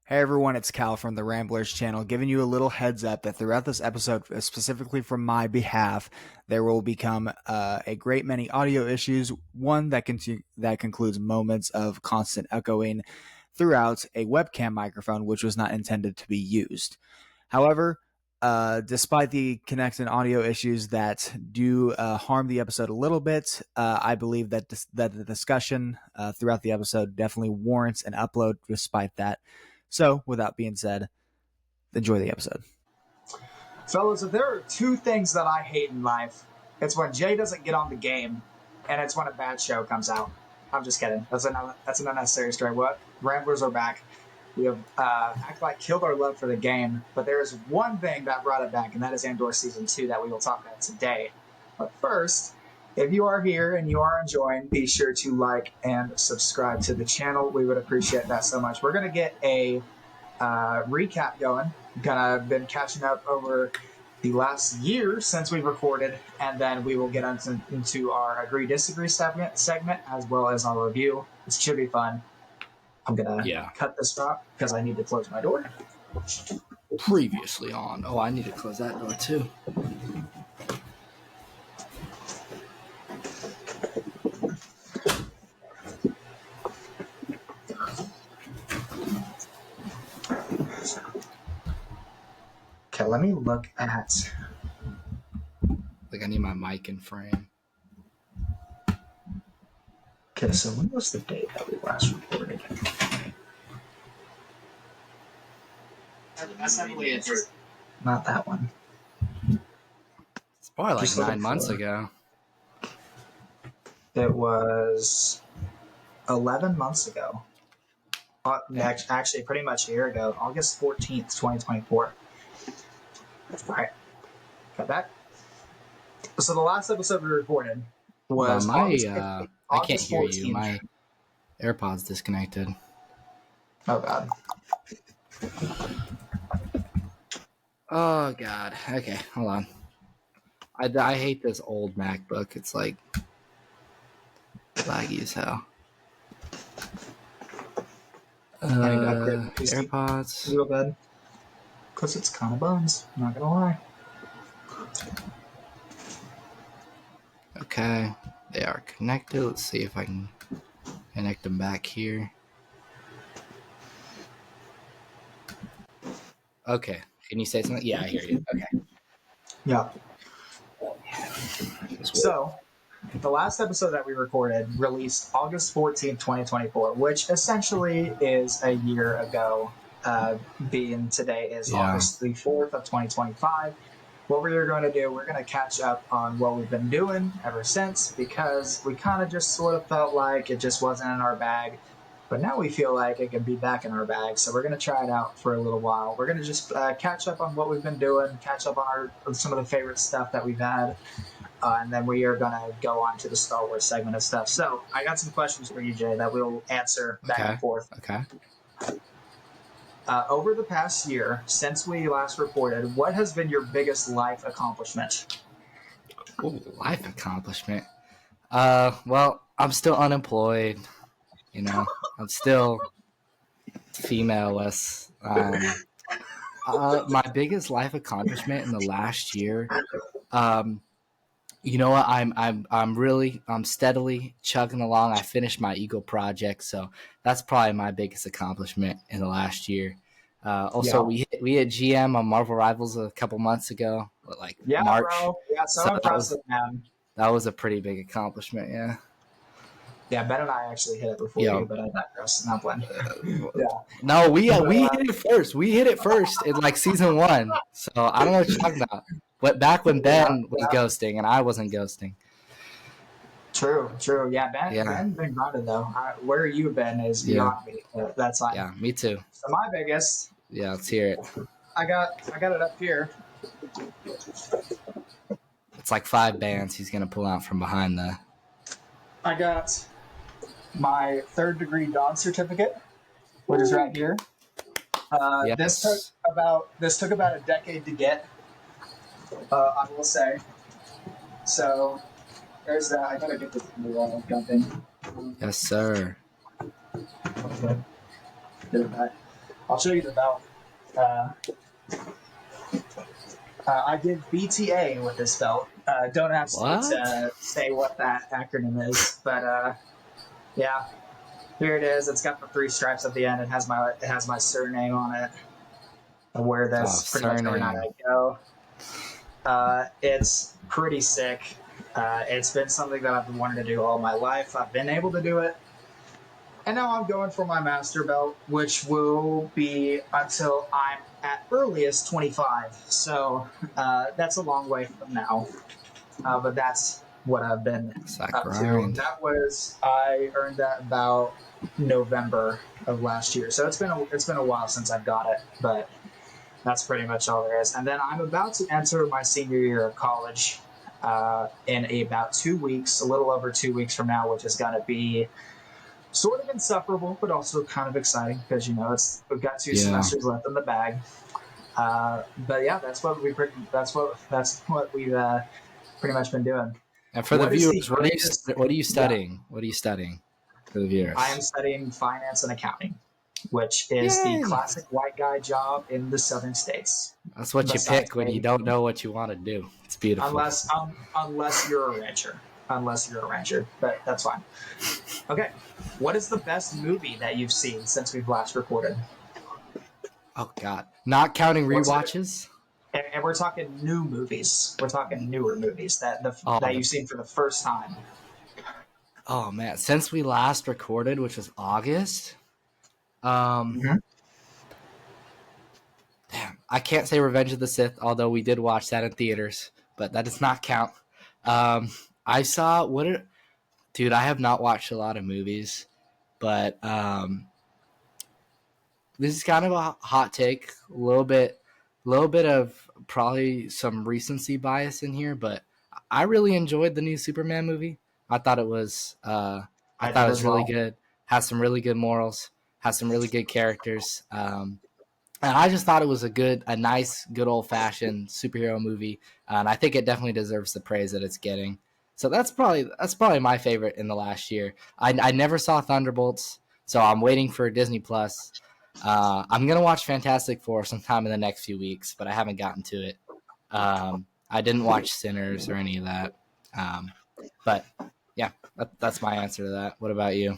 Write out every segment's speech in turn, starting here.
Hey everyone, it's Cal from the Ramblers channel, giving you a little heads up that throughout this episode, specifically from my behalf, there will become a great many audio issues. One that concludes moments of constant echoing throughout a webcam microphone, which was not intended to be used. However, despite the connected audio issues that do harm the episode a little bit, I believe that that the discussion throughout the episode definitely warrants an upload despite that. So, without being said, enjoy the episode. Fellas, if there are two things that I hate in life, it's when Jay doesn't get on the game, and it's when a bad show comes out. I'm just kidding. That's an unnecessary story. What? Ramblers are back. We have act like killed our love for the game, but there is one thing that brought it back, and that is Andor Season 2 that we will talk about today. But first, if you are here and you are enjoying, be sure to like and subscribe to the channel. We would appreciate that so much. We're going to get a recap going. Been catching up over the last year since we recorded, and then we will get into our agree disagree segment as well as our review. It should be fun. I'm gonna cut this off because I need to close my door. Previously on. Oh, I need to close that door too. Okay, let me look at. Like I need my mic in frame. Okay, so when was the date that we last recorded? That's heavily interesting. Not that one. It's probably like Just 9 months ago. It was 11 months ago. Actually, pretty much a year ago. August 14th, 2024. All right. Got that. So the last episode we recorded was I can't hear you. My AirPods disconnected. Oh, God. Oh, God. Okay, hold on. I hate this old MacBook. It's like laggy as hell. AirPods. Real bad. Because it's kind of buns. I'm not going to lie. Okay, they are connected. Let's see if I can connect them back here. Okay, can you say something? Yeah, I hear you. Okay. Yeah. So, the last episode that we recorded released August 14th, 2024, which essentially is a year ago, being today is August the 4th of 2025. What we're going to do, we're going to catch up on what we've been doing ever since, because we kind of just sort of felt like it just wasn't in our bag. But now we feel like it could be back in our bag, so we're going to try it out for a little while. We're going to just catch up on what we've been doing, catch up on some of the favorite stuff that we've had, and then we are going to go on to the Star Wars segment of stuff. So I got some questions for you, Jay, that we'll answer back and forth. Okay. Over the past year, since we last reported, what has been your biggest life accomplishment? Ooh, life accomplishment. Well, I'm still unemployed. You know, I'm still female-less. My biggest life accomplishment in the last year. You know what? I'm steadily chugging along. I finished my Eagle project, so that's probably my biggest accomplishment in the last year. We hit GM on Marvel Rivals a couple months ago, March. Bro. Yeah, so impressive, man. That was a pretty big accomplishment. Yeah. Yeah, Ben and I actually hit it before you, but I digress. Not playing. No, we hit it first. We hit it first in like season 1. So I don't know what you're talking about. But back when Ben was ghosting and I wasn't ghosting. True. Yeah, Ben's been grinding though. Where you've been is beyond me. That's fine. Yeah, me too. So my biggest. Yeah, let's hear it. I got it up here. It's like 5 bands he's gonna pull out from behind the. I got my 3rd degree dog certificate, which is right here. Yes. This took about a decade to get. I will say. So there's that. I gotta get this in the wall jumping. Yes, sir. Okay. Get it back. I'll show you the belt. Uh, I did BTA with this belt. Don't ask me What? to say what that acronym is, but yeah, here it is. It's got the 3 stripes at the end. It has my surname on it. I wear Oh, this pretty much every night surname. I go. It's pretty sick. It's been something that I've been wanting to do all my life. I've been able to do it. And now I'm going for my master belt, which will be until I'm at earliest 25. So that's a long way from now. But that's what I've been It's that up to. grind. I earned that about November of last year. So it's been a while since I've got it, but that's pretty much all there is. And then I'm about to enter my senior year of college in about 2 weeks, a little over 2 weeks from now, which is going to be sort of insufferable, but also kind of exciting because we've got 2 Yeah. semesters left in the bag. But yeah, that's what we've pretty much been doing. And for the What is the viewers, greatest? what are you Yeah, studying? What are you studying for the I am viewers? studying finance and accounting, which is the Yay! classic white guy job in the southern states. That's what you Besides pick when you maybe, don't know what you want to do. It's beautiful. unless you're a rancher, but that's fine. Okay, what is the best movie that you've seen since we've last recorded? Oh God! Not counting What's it? rewatches. And we're talking new movies. We're talking newer movies Oh, that you've seen for the first time. oh man! Since we last recorded, which was August, um, Mm-hmm. damn, I can't say Revenge of the Sith, although we did watch that in theaters, but that does not count. I saw dude. I have not watched a lot of movies, but this is kind of a hot take, little bit of probably some recency bias in here, but I really enjoyed the new Superman movie. I thought it was I I thought did it as was really well. good. Has some really good morals. Has some really good characters. And I just thought it was a nice, good old fashioned superhero movie, and I think it definitely deserves the praise that it's getting. So that's probably my favorite in the last year. I never saw Thunderbolts, so I'm waiting for Disney Plus. I'm gonna watch Fantastic Four sometime in the next few weeks, but I haven't gotten to it. I didn't watch Sinners or any of that. Um, but yeah, that's my answer to that. What about you?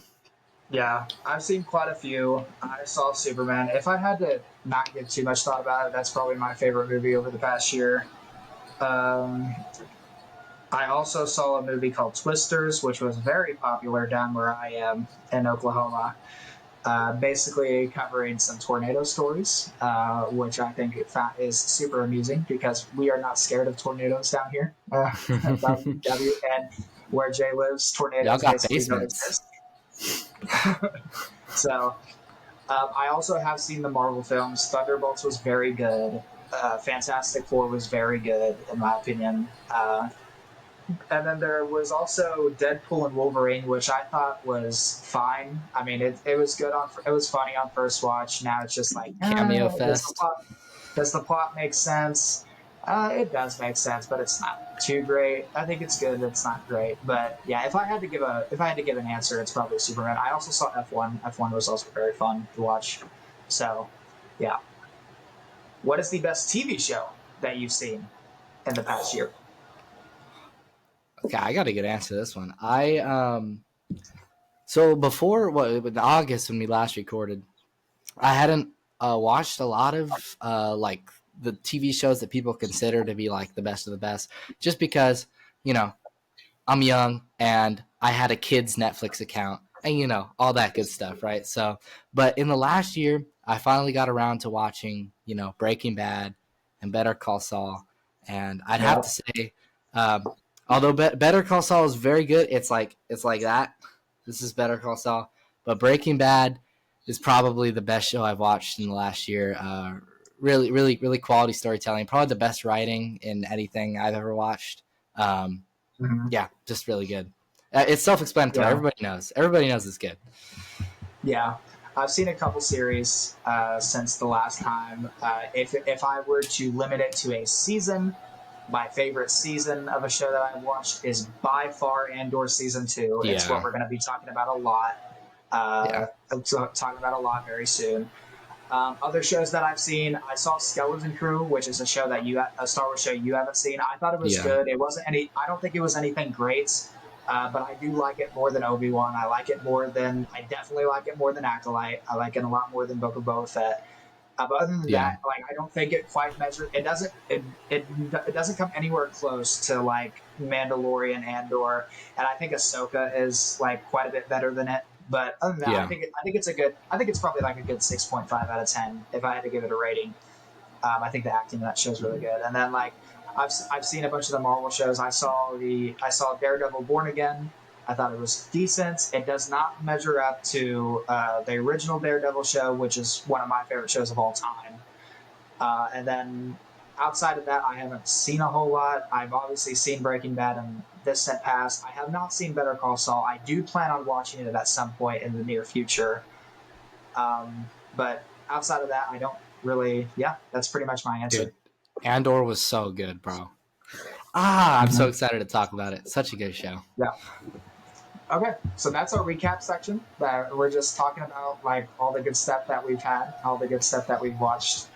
Yeah, I've seen quite a few. I saw Superman. If I had to not give too much thought about it, that's probably my favorite movie over the past year. Um, I also saw a movie called Twisters, which was very popular down where I am in Oklahoma. Basically covering some tornado stories, which I think is super amusing because we are not scared of tornadoes down here. W and where Jay lives, Y'all tornadoes got basically don't basements. exist. So I also have seen the Marvel films. Thunderbolts was very good. Fantastic Four was very good, in my opinion. And then there was also Deadpool and Wolverine, which I thought was fine. I mean, it was good it was funny on first watch. Now it's just like, Cameo does the Fest. plot make sense? It does make sense, but it's not too great. I think it's good. It's not great, but yeah. If I had to give an answer, it's probably Superman. I also saw F1. F1 was also very fun to watch. So, yeah. What is the best TV show that you've seen in the past year? Okay, I got a good answer to this one. So before in August when we last recorded, I hadn't watched a lot of like the TV shows that people consider to be like the best of the best, just because you know I'm young and I had a kid's Netflix account and all that good stuff, right? So, but in the last year, I finally got around to watching Breaking Bad and Better Call Saul, and I'd have Yeah. to say, um, although Better Call Saul is very good, it's like that. This is Better Call Saul, but Breaking Bad is probably the best show I've watched in the last year. Really, really, really quality storytelling. Probably the best writing in anything I've ever watched. Um, Mm-hmm. yeah, just really good. It's self-explanatory. Yeah. Everybody knows. Everybody knows it's good. Yeah, I've seen a couple series since the last time. If I were to limit it to a season, my favorite season of a show that I've watched is by far Andor season 2. It's what Yeah, we're going to be talking about a lot. yeah. Talking about a lot very soon. Other shows that I've seen, I saw Skeleton Crew, which is a Star Wars show you haven't seen. I thought it was Yeah. good. It wasn't any. I don't think it was anything great, but I do like it more than Obi-Wan. I definitely like it more than Acolyte. I like it a lot more than Book of Boba Fett. But other than Yeah. that, like I don't think it quite measures. It doesn't come anywhere close to like Mandalorian, Andor, and I think Ahsoka is like quite a bit better than it. But other than that, Yeah. I think it's probably like a good 6.5 out of 10 if I had to give it a rating. I think the acting in that show is really good. And then like I've seen a bunch of the Marvel shows. I saw Daredevil Born Again. I thought it was decent. It does not measure up to the original Daredevil show, which is one of my favorite shows of all time. And then outside of that, I haven't seen a whole lot. I've obviously seen Breaking Bad and Distant Past. I have not seen Better Call Saul. I do plan on watching it at some point in the near future. But outside of that, I don't really. Yeah, that's pretty much my Dude, answer. Andor was so good, bro. I'm Mm-hmm. so excited to talk about it. Such a good show. Yeah. Okay, so that's our recap section. That we're just talking about like all the good stuff that we've had, all the good stuff that we've watched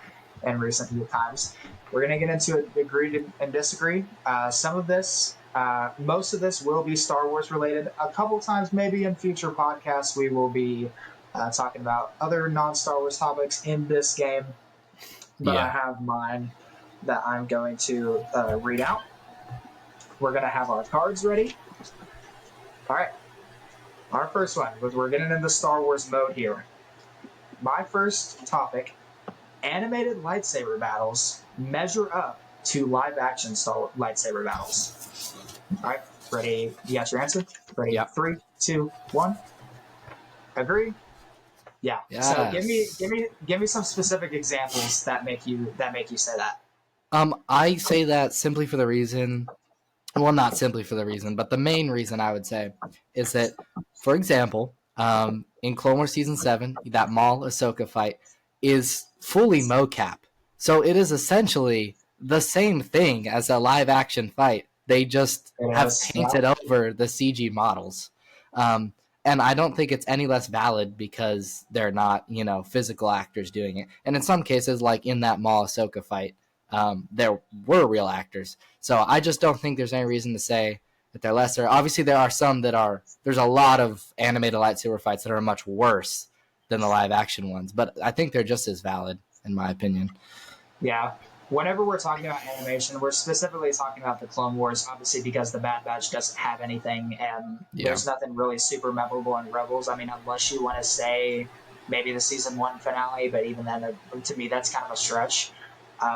in recent times. We're gonna get into agree and disagree. Most of this will be Star Wars related. A couple times, maybe in future podcasts, we will be talking about other non-Star Wars topics in this game. But I Yeah. have mine that I'm going to read out. We're gonna have our cards ready. All right. Our first one was we're getting into Star Wars mode here. My first topic: animated lightsaber battles measure up to live action lightsaber battles. All right, ready? You got your answer? Ready? Yep. 3, 2, 1. Agree? Yeah. Yes. So give me some specific examples that make you say that. I say that simply for the reason, well, not simply for the reason, but the main reason I would say is that, for example, in Clone Wars Season 7, that Maul Ahsoka fight is fully mocap. So it is essentially the same thing as a live action fight. They just have painted over the CG models. And I don't think it's any less valid because they're not, physical actors doing it. And in some cases, like in that Maul Ahsoka fight, there were real actors. So I just don't think there's any reason to say that they're lesser. Obviously, there are some there's a lot of animated lightsaber fights that are much worse than the live action ones, but I think they're just as valid, in my opinion. Yeah. Whenever we're talking about animation, we're specifically talking about the Clone Wars, obviously because the Bad Batch doesn't have anything, and there's nothing really super memorable in Rebels. I mean, unless you want to say maybe the season 1 finale, but even then, to me, that's kind of a stretch.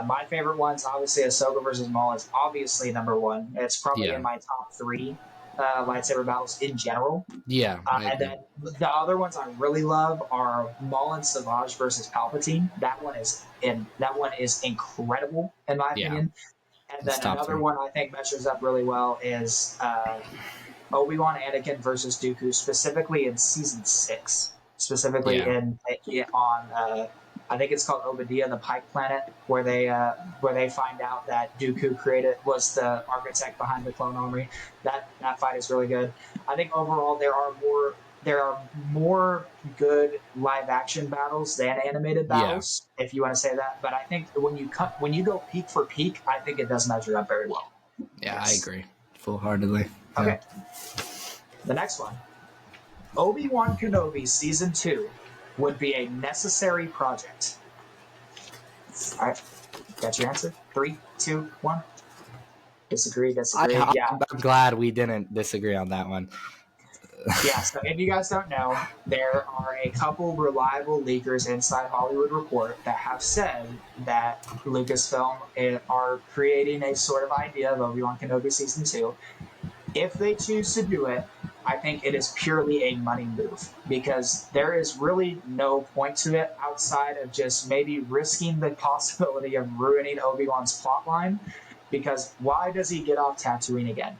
My favorite ones, obviously, Ahsoka versus Maul is obviously number 1. It's probably in my top 3 lightsaber battles in general. Yeah. And then the other ones I really love are Maul and Savage versus Palpatine. That one is incredible in my opinion. And then another one I think measures up really well is Obi-Wan Anakin versus Dooku, specifically in season 6. Specifically on I think it's called Obadiah the Pike Planet, where they find out that Dooku was the architect behind the clone army. That fight is really good. I think overall there are more good live action battles than animated battles, if you want to say that. But I think when you go peak for peak, I think it does measure up very well. Yeah, yes. I agree full-heartedly. Okay. The next one. Obi-Wan Kenobi Season 2 would be a necessary project. All right. Got your answer? 3, 2, 1. Disagree. I'm glad we didn't disagree on that one. Yeah, so if you guys don't know, there are a couple reliable leakers inside Hollywood Report that have said that Lucasfilm are creating a sort of idea of Obi-Wan Kenobi Season 2. If they choose to do it, I think it is purely a money move because there is really no point to it outside of just maybe risking the possibility of ruining Obi-Wan's plotline. Because why does he get off Tatooine again?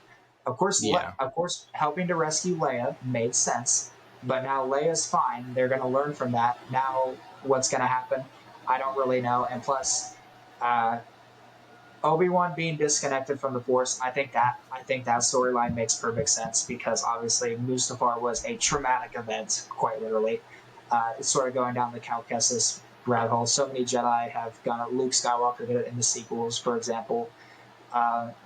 Of course, helping to rescue Leia made sense, but now Leia's fine. They're going to learn from that. Now, what's going to happen? I don't really know. And plus, Obi-Wan being disconnected from the Force, I think that storyline makes perfect sense because obviously Mustafar was a traumatic event, quite literally. It's sort of going down the Cal Kestis rabbit hole. So many Jedi have gone. Luke Skywalker did it in the sequels, for example.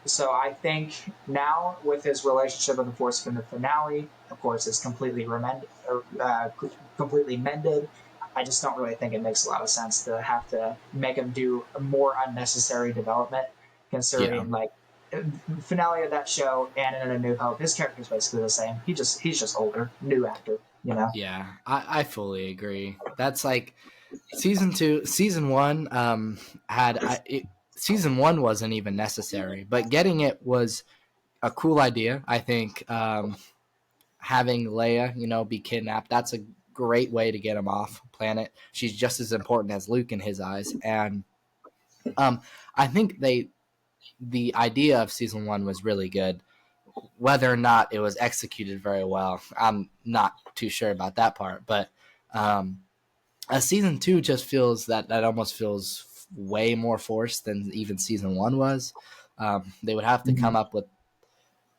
So I think now with his relationship with the Force in the finale, of course, it's completely completely mended. I just don't really think it makes a lot of sense to have to make him do a more unnecessary development, considering like finale of that show and in A New Hope, his character is basically the same. He's just older, new actor, you know. Yeah, I fully agree. That's like season one. Season one wasn't even necessary, but getting it was a cool idea. I think having Leia, be kidnapped. That's a great way to get him off planet. She's just as important as Luke in his eyes, and I think the idea of season one was really good. Whether or not it was executed very well, I'm not too sure about that part. But season two just feels that almost feels way more forced than even season one was. They would have to come up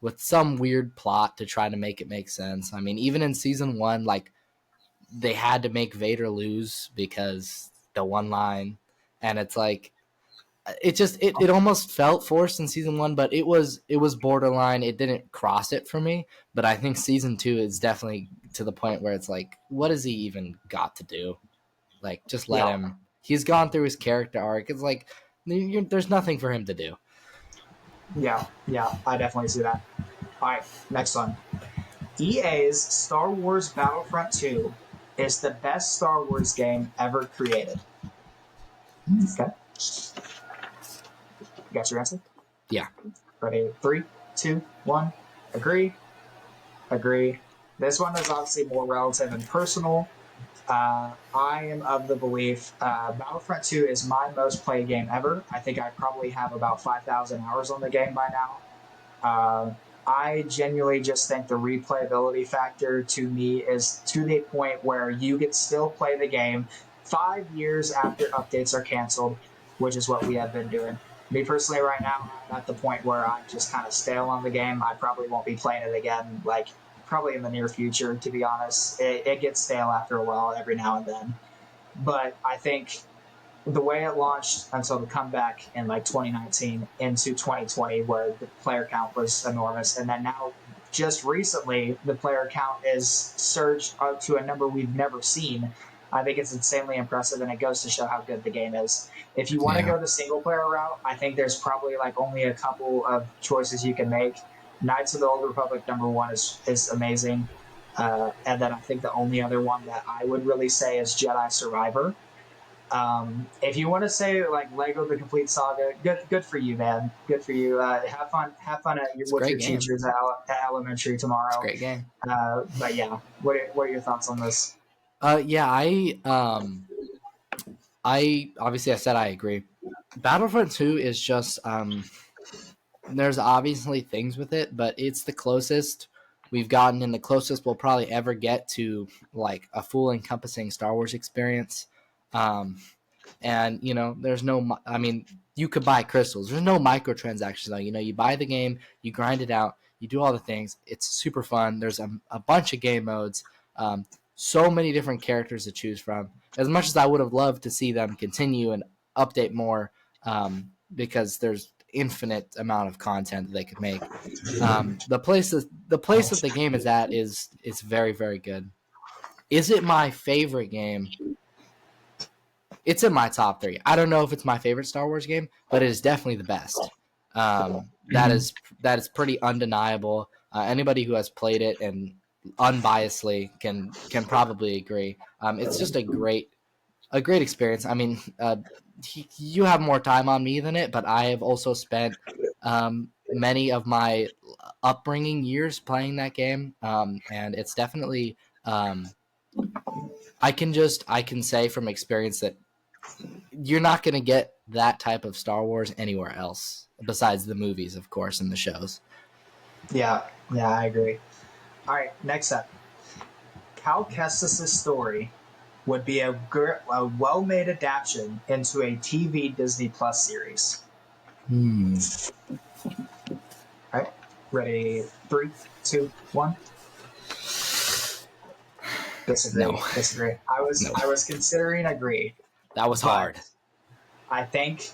with some weird plot to try to make it make sense. I mean, even in season one, like they had to make Vader lose because the one line, and it's like it almost felt forced in season one, but it was borderline. It didn't cross it for me, but I think season two is definitely to the point where it's like, what has he even got to do? Like, just let him. He's gone through his character arc. It's like there's nothing for him to do. Yeah, I definitely see that. All right, next one. EA's Star Wars Battlefront 2 is the best Star Wars game ever created. Okay. You got your answer? Yeah. Ready? 3, 2, 1. Agree. This one is obviously more relative and personal. I am of the belief Battlefront 2 is my most played game ever. I think I probably have about 5,000 hours on the game by now. I genuinely just think the replayability factor to me is to the point where you can still play the game 5 years after updates are canceled, which is what we have been doing. Me personally, right now, I'm at the point where I'm just kind of stale on the game. I probably won't be playing it again, like probably in the near future, to be honest. It gets stale after a while, every now and then. But I think the way it launched until the comeback in like 2019 into 2020, where the player count was enormous, and then now just recently the player count is surged up to a number we've never seen. I think it's insanely impressive, and it goes to show how good the game is. If you want to go the single player route, I think there's probably like only a couple of choices you can make. Knights of the Old Republic #1 is amazing, and then I think the only other one that I would really say is Jedi Survivor. If you want to say like Lego the Complete Saga, good for you, man. Good for you. Have fun with your teachers at elementary tomorrow. It's a great game. But yeah, what are your thoughts on this? I obviously I said I agree. Battlefront 2 is just there's obviously things with it, but it's the closest we've gotten and the closest we'll probably ever get to like a full encompassing Star Wars experience. And there's no, I mean, you could buy crystals. There's no microtransactions though. You buy the game, you grind it out, you do all the things. It's super fun. There's a bunch of game modes, so many different characters to choose from. As much as I would have loved to see them continue and update more, because there's infinite amount of content that they could make. The place that the game is at is very, very good. Is it my favorite game? It's in my top 3. I don't know if it's my favorite Star Wars game, but it is definitely the best. That is pretty undeniable. Anybody who has played it and unbiasedly can probably agree. It's just a great experience. I mean, you have more time on me than it, but I have also spent many of my upbringing years playing that game, and it's definitely. I can say from experience that you're not going to get that type of Star Wars anywhere else besides the movies, of course, and the shows. Yeah, I agree. All right, next up. Cal Kestis' story would be a well-made adaptation into a TV Disney Plus series. All right, ready? 3, 2, 1. Disagree. No. I was considering agree. That was hard. I think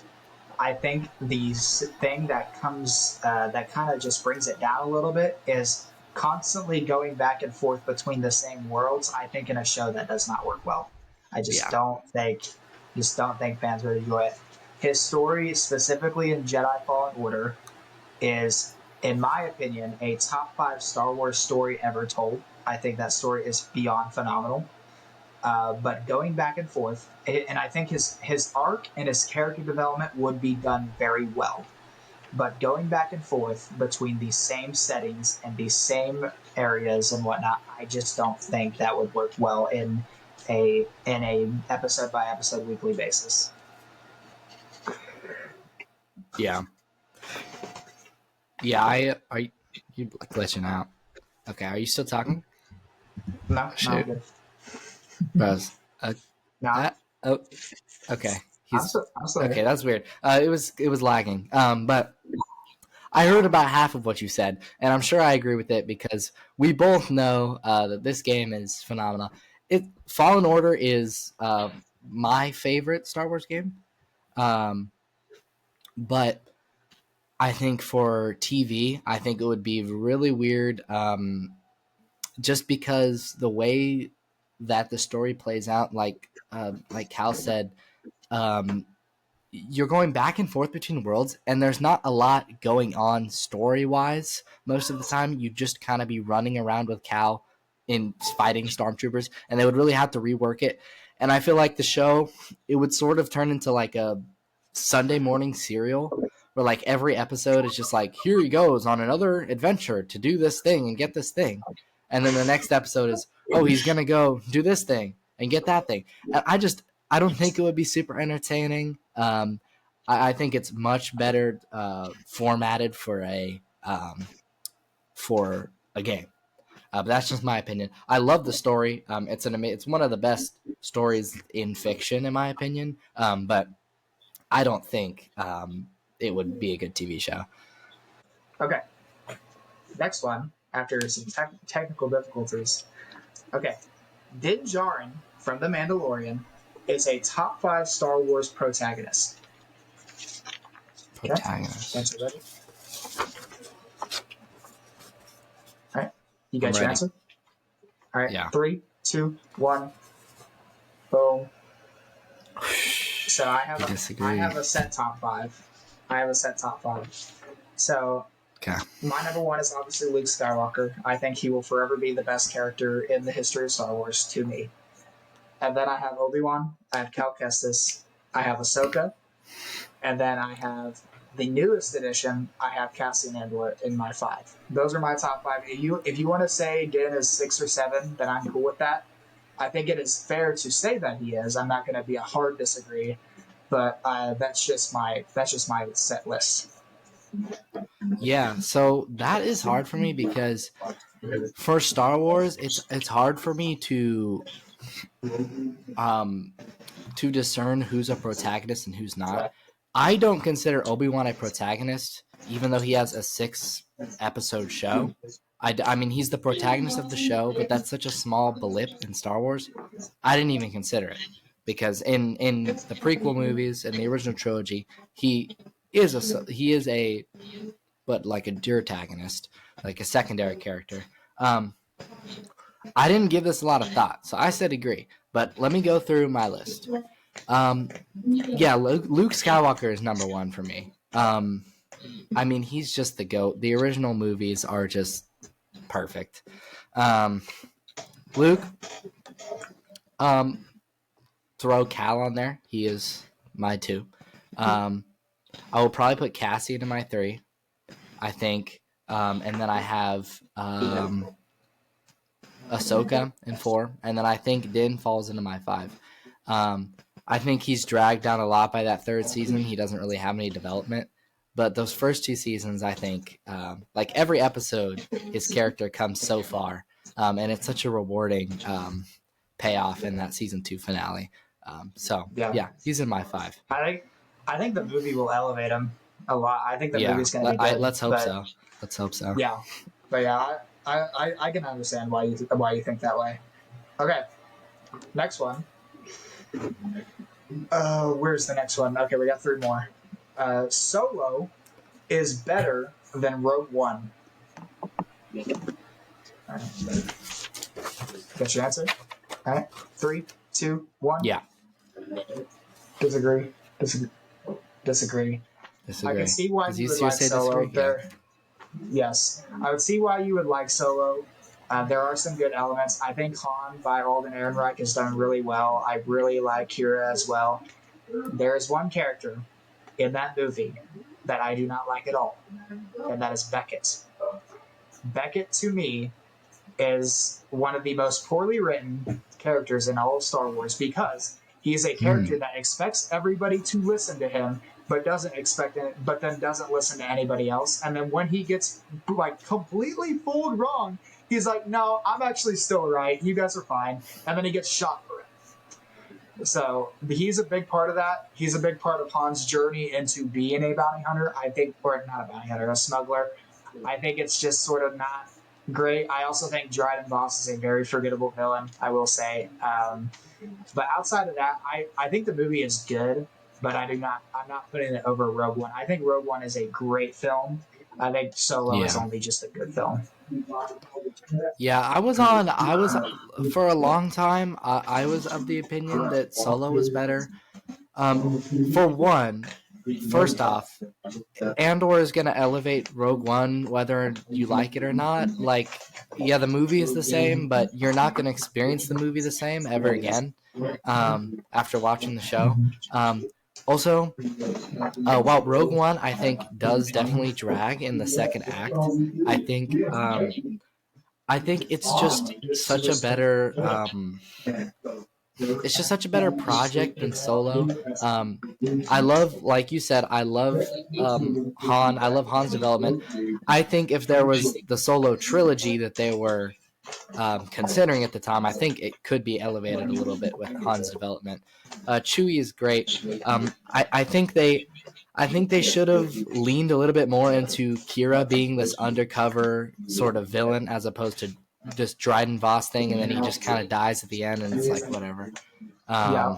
the thing that comes that kind of just brings it down a little bit is constantly going back and forth between the same worlds. I think in a show that does not work well. I just don't think fans would enjoy it. His story, specifically in Jedi Fallen Order, is, in my opinion, a top 5 Star Wars story ever told. I think that story is beyond phenomenal. But going back and forth, and I think his arc and his character development would be done very well. But going back and forth between these same settings and these same areas and whatnot, I just don't think that would work well in a episode by episode weekly basis. Yeah. You glitching out. Okay, are you still talking? No, Shoot. Good. Bros. No. Okay. I'm still okay, here. that's weird. It was lagging. But I heard about half of what you said, and I'm sure I agree with it because we both know that this game is phenomenal. Fallen Order is my favorite Star Wars game, but I think for TV, I think it would be really weird, just because the way that the story plays out, like Cal said, you're going back and forth between worlds, and there's not a lot going on story-wise. Most of the time, you just kind of be running around with Cal in fighting stormtroopers, and they would really have to rework it. And I feel like the show, it would sort of turn into like a Sunday morning serial, where like every episode is just like, here he goes on another adventure to do this thing and get this thing. And then the next episode is, oh, he's going to go do this thing and get that thing. And I don't think it would be super entertaining. I think it's much better formatted for a game. But that's just my opinion. I love the story. It's one of the best stories in fiction, in my opinion. But I don't think it would be a good TV show. Okay. Next one, after some technical difficulties. Okay. Din Djarin from The Mandalorian is a top 5 Star Wars protagonist. Protagonist. Okay. Answer ready? All right. You got your answer? All right. Yeah. 3, 2, 1. Boom. So I have a set top 5. So my number 1 is obviously Luke Skywalker. I think he will forever be the best character in the history of Star Wars to me. And then I have Obi-Wan, I have Cal Kestis, I have Ahsoka, and then I have the newest edition, I have Cassian Andor in my 5. Those are my top 5. If you want to say Din is 6 or 7, then I'm cool with that. I think it is fair to say that he is. I'm not going to be a hard disagree, but that's just my set list. Yeah, so that is hard for me because for Star Wars, it's hard for me to discern who's a protagonist and who's not. I don't consider Obi-Wan a protagonist, even though he has a 6-episode show. I mean, he's the protagonist of the show, but that's such a small blip in Star Wars. I didn't even consider it because in the prequel movies and the original trilogy, he is a protagonist, like a secondary character. I didn't give this a lot of thought, so I said agree. But let me go through my list. Yeah, Luke Skywalker is number 1 for me. I mean, he's just the GOAT. The original movies are just perfect. Luke, throw Cal on there. He is my 2. I will probably put Cassie into my 3, I think. And then I have Ahsoka in 4. And then I think Din falls into my 5. I think he's dragged down a lot by that 3rd season. He doesn't really have any development. But those first 2 seasons, I think, like every episode, his character comes so far. And it's such a rewarding payoff in that season 2 finale. Yeah, he's in my 5. I think the movie will elevate him a lot. I think the movie's going to be good. Let's hope so. Yeah. But yeah, I can understand why you think that way. Okay. Next one. Where's the next one? Okay, we got 3 more. Solo is better than Rogue One. All right. That's your answer? All right. 3, 2, 1. Yeah. Disagree. Disagree. I can see why you would like Solo. There, yes, I would see why you would like Solo. There are some good elements. I think Han by Alden Ehrenreich is done really well. I really like Kira as well. There is one character in that movie that I do not like at all, and that is Beckett. Beckett, to me, is one of the most poorly written characters in all of Star Wars because he is a character that expects everybody to listen to him, but then doesn't listen to anybody else. And then when he gets like completely fooled wrong, he's like, "No, I'm actually still right. You guys are fine." And then he gets shot for it. So he's a big part of that. He's a big part of Han's journey into being a bounty hunter. I think, or not a bounty hunter, a smuggler. I think it's just sort of not great. I also think Dryden Voss is a very forgettable villain, I will say. But outside of that, I think the movie is good, but I'm not putting it over Rogue One. I think Rogue One is a great film. I think Solo is only just a good film. Yeah, I was for a long time, I was of the opinion that Solo was better. For one, first off, Andor is going to elevate Rogue One whether you like it or not. Like, yeah, the movie is the same, but you're not going to experience the movie the same ever again after watching the show. Also, while Rogue One, I think, does definitely drag in the second act, I think it's just such a better it's just such a better project than Solo. I love, like you said, I love Han. I love Han's development. I think if there was the Solo trilogy that they were considering at the time, I think it could be elevated a little bit with Han's development. Chewie is great. I think they should have leaned a little bit more into Kira being this undercover sort of villain as opposed to this Dryden Voss thing, and then he just kind of dies at the end, and it's like whatever. Yeah.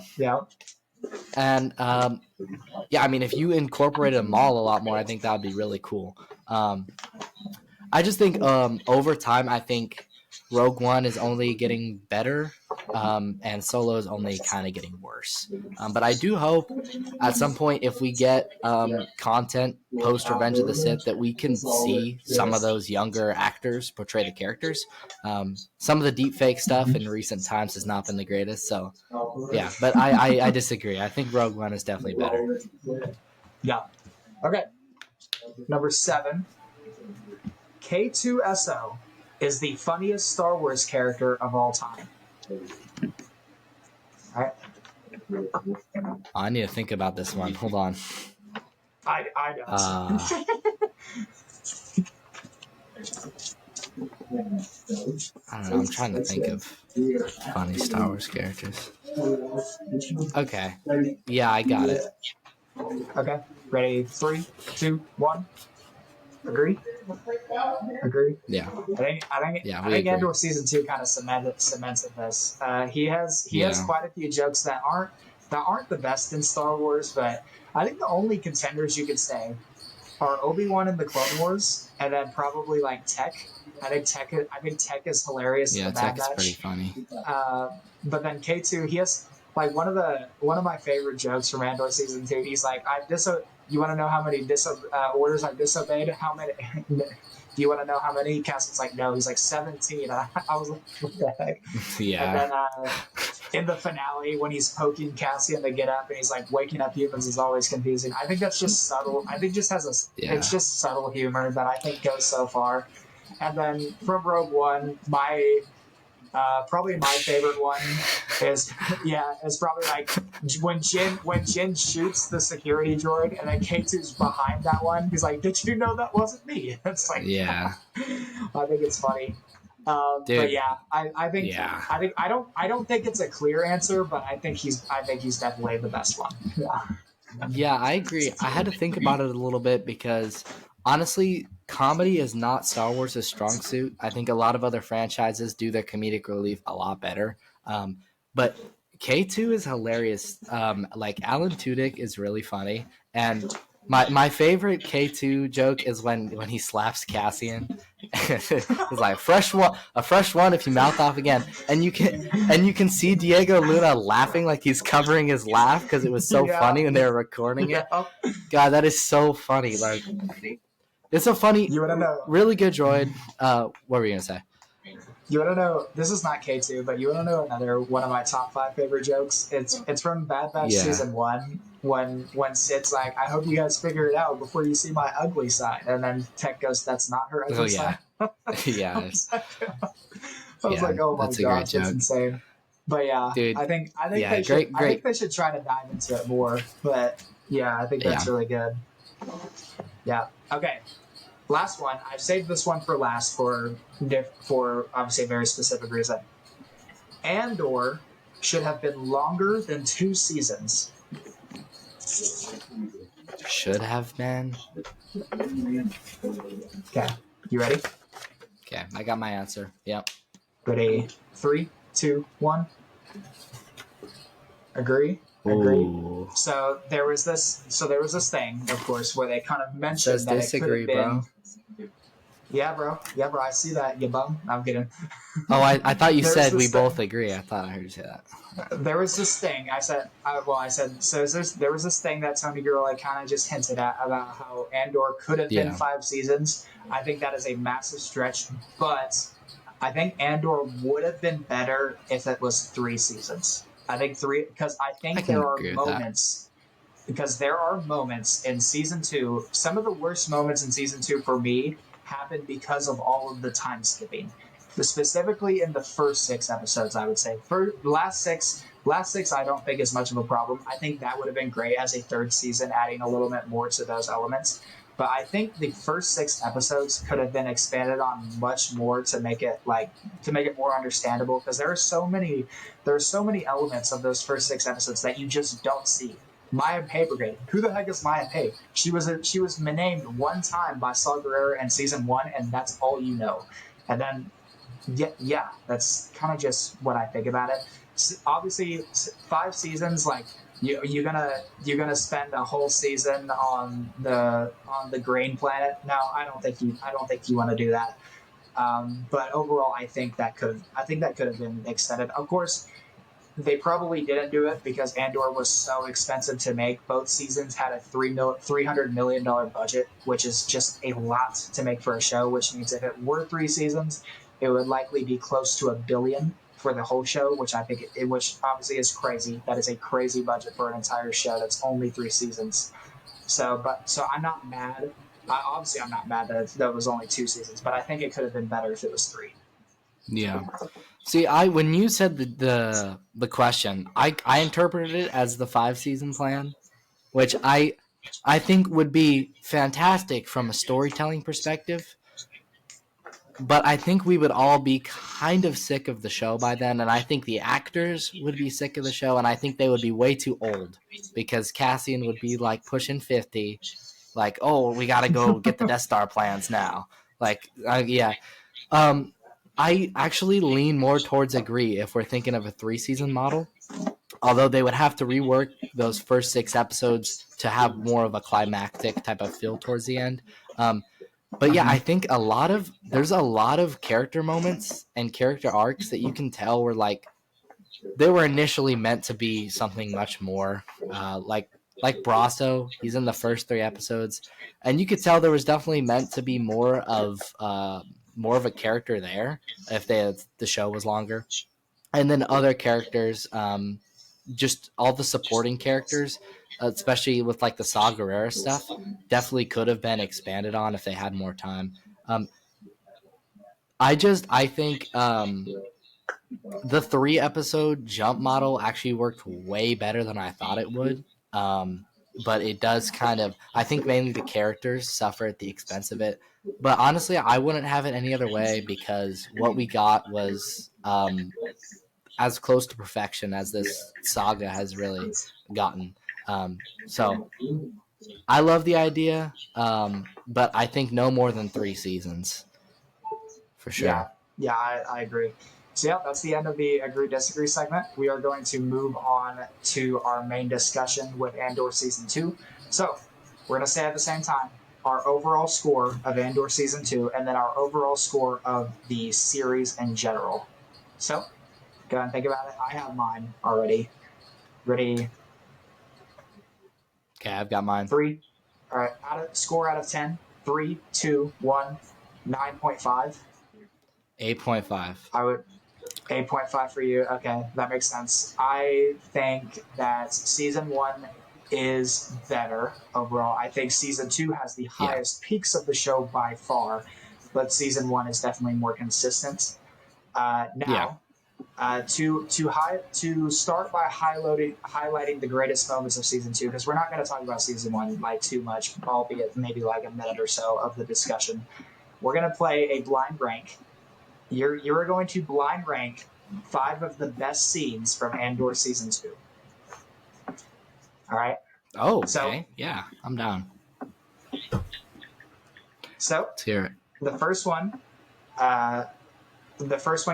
And yeah, I mean, if you incorporated Maul a lot more, I think that would be really cool. I just think over time, I think Rogue One is only getting better, and Solo is only kind of getting worse. But I do hope at some point, if we get content post Revenge of the Sith, that we can see some of those younger actors portray the characters. Some of the deep fake stuff in recent times has not been the greatest. So, yeah, but I disagree. I think Rogue One is definitely better. Yeah. Okay. Number 7. K2SO is the funniest Star Wars character of all time. All right. I need to think about this one. Hold on. I don't. I don't know. I'm trying to think of funny Star Wars characters. Okay. Yeah, I got it. Okay. Ready? 3, 2, 1. Agree? Agree? Yeah. I think Andor season 2 kind of cemented this. He has quite a few jokes that aren't the best in Star Wars, but I think the only contenders you could say are Obi-Wan in the Clone Wars, and then probably like Tech. I think Tech is hilarious. Yeah, in the Bad Tech is Batch. pretty funny. But then K2, he has like one of my favorite jokes from Andor season 2. He's like, you want to know how many orders I've disobeyed? How many? Do you want to know how many? Cassian's like, no. He's like 17. I was like, what the heck? Yeah. And then in the finale, when he's poking Cassian to get up, and he's like, waking up humans is always confusing. I think that's just subtle. I think it's just subtle humor that I think goes so far. And then from Rogue One, probably my favorite one is probably like when Jin shoots the security droid and then K2's behind that one. He's like, "Did you know that wasn't me?" It's like, yeah, I think it's funny. But yeah, I think I don't think it's a clear answer, but I think he's definitely the best one. Yeah. Yeah, I agree. I had to think about it a little bit because honestly, comedy is not Star Wars' strong suit. I think a lot of other franchises do their comedic relief a lot better. But K2 is hilarious. Like Alan Tudyk is really funny, and my favorite K2 joke is when he slaps Cassian. It's like a fresh one if you mouth off again, and you can see Diego Luna laughing like he's covering his laugh because it was so funny when they were recording it. God, that is so funny. Like, it's a funny, really good droid. What were you gonna say? You want to know? This is not K2, but you want to know another one of my top 5 favorite jokes? It's from Bad Batch season 1 when Sid's like, "I hope you guys figure it out before you see my ugly side," and then Tech goes, "That's not her ugly side." Yeah. I was like, "Oh my gosh, that's insane." But yeah, dude, I think they should. I think they should try to dive into it more. But yeah, I think that's really good. Yeah. Okay. Last one. I've saved this one for last for obviously a very specific reason. Andor should have been longer than 2 seasons. Should have been. Okay. You ready? Okay, I got my answer. Yep. Ready? 3, 2, 1. Agree? Ooh. So there was this thing, of course, where they kind of mentioned that it could have been. Bro. Yeah, bro. I see that, you bum. I'm kidding. Oh, I thought you said we both agree. I thought I heard you say that. There was this thing. There was this thing that Tony Gurley kind of just hinted at about how Andor could have been 5 seasons. I think that is a massive stretch, but I think Andor would have been better if it was 3 seasons. I think 3 because I think there are moments. Because there are moments in season 2. Some of the worst moments in season 2 for me happened because of all of the time skipping. Specifically in the first 6 episodes, I would say. For last six, I don't think is much of a problem. I think that would have been great as a 3rd season, adding a little bit more to those elements. But I think the first 6 episodes could have been expanded on much more to make it more understandable. Because there are so many elements of those first 6 episodes that you just don't see. Maya Pei Brigade. Who the heck is Maya Pei? She was named one time by Saw Gerrera in season 1, and that's all you know. And then, yeah, that's kind of just what I think about it. Obviously, 5 seasons, like you're gonna spend a whole season on the Grain Planet. No, I don't think you want to do that. But overall, I think that could have been extended. Of course. They probably didn't do it because Andor was so expensive to make. Both seasons had a $300 million budget, which is just a lot to make for a show, which means if it were 3 seasons, it would likely be close to $1 billion for the whole show, which which obviously is crazy. That is a crazy budget for an entire show that's only 3 seasons. So I'm not mad. Obviously, I'm not mad that it was only 2 seasons, but I think it could have been better if it was 3. Yeah. See, when you said the question, I interpreted it as the 5 season plan, which I think would be fantastic from a storytelling perspective. But I think we would all be kind of sick of the show by then, and I think the actors would be sick of the show, and I think they would be way too old because Cassian would be like pushing 50, like, oh, we got to go get the Death Star plans now. Like, yeah. I actually lean more towards agree if we're thinking of a 3 season model, although they would have to rework those first 6 episodes to have more of a climactic type of feel towards the end. But yeah, I think there's a lot of character moments and character arcs that you can tell were like they were initially meant to be something much more. Like Brasso, he's in the first 3 episodes, and you could tell there was definitely meant to be more of a character there if the show was longer, and then other characters, just all the supporting characters, especially with like the Saw Gerrera stuff, definitely could have been expanded on if they had more time. I think the 3 episode jump model actually worked way better than I thought it would. But it does kind of, I think mainly the characters suffer at the expense of it. But honestly, I wouldn't have it any other way because what we got was as close to perfection as this saga has really gotten. So I love the idea, but I think no more than 3 seasons for sure. Yeah, I agree. So yeah, that's the end of the agree disagree segment. We are going to move on to our main discussion with Andor season 2. So we're going to say at the same time our overall score of Andor season 2 and then our overall score of the series in general. So go ahead and think about it. I have mine already. Ready? Okay, I've got mine. 3. All right. Score out of 10. 3, 2, 1. 9.5. 8.5. I would 8.5 for you. Okay, that makes sense. I think that season 1 is better overall. I think season 2 has the highest peaks of the show by far, but season 1 is definitely more consistent. To start by highlighting the greatest moments of season 2, because we're not going to talk about season 1 like too much, albeit maybe like a minute or so of the discussion. We're going to play a blind rank. You're going to blind rank 5 of the best scenes from Andor season 2. All right. Oh, okay. Yeah, I'm down. So let's hear it. The first one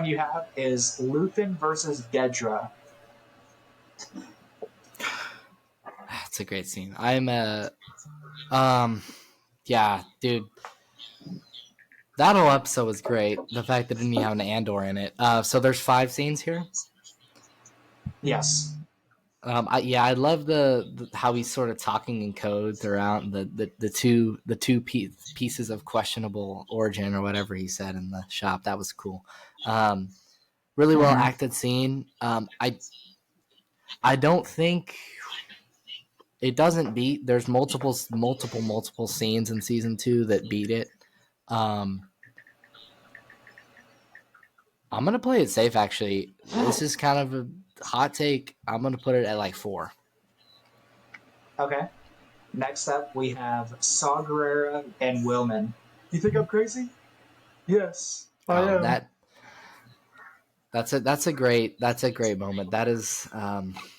you have is Luthen versus Dedra. That's a great scene. Yeah, dude. That whole episode was great. The fact that it didn't even have an Andor in it. So there's 5 scenes here. Yes. I love the how he's sort of talking in code throughout the two pieces of questionable origin or whatever he said in the shop. That was cool. Really well acted scene. I don't think it doesn't beat. There's multiple scenes in season 2 that beat it. I'm gonna play it safe. Actually, this is kind of a hot take. I'm gonna put it at like 4. Okay. Next up, we have Saw Gerrera and Willman. You think I'm crazy? Yes, I am. That's a great moment. That is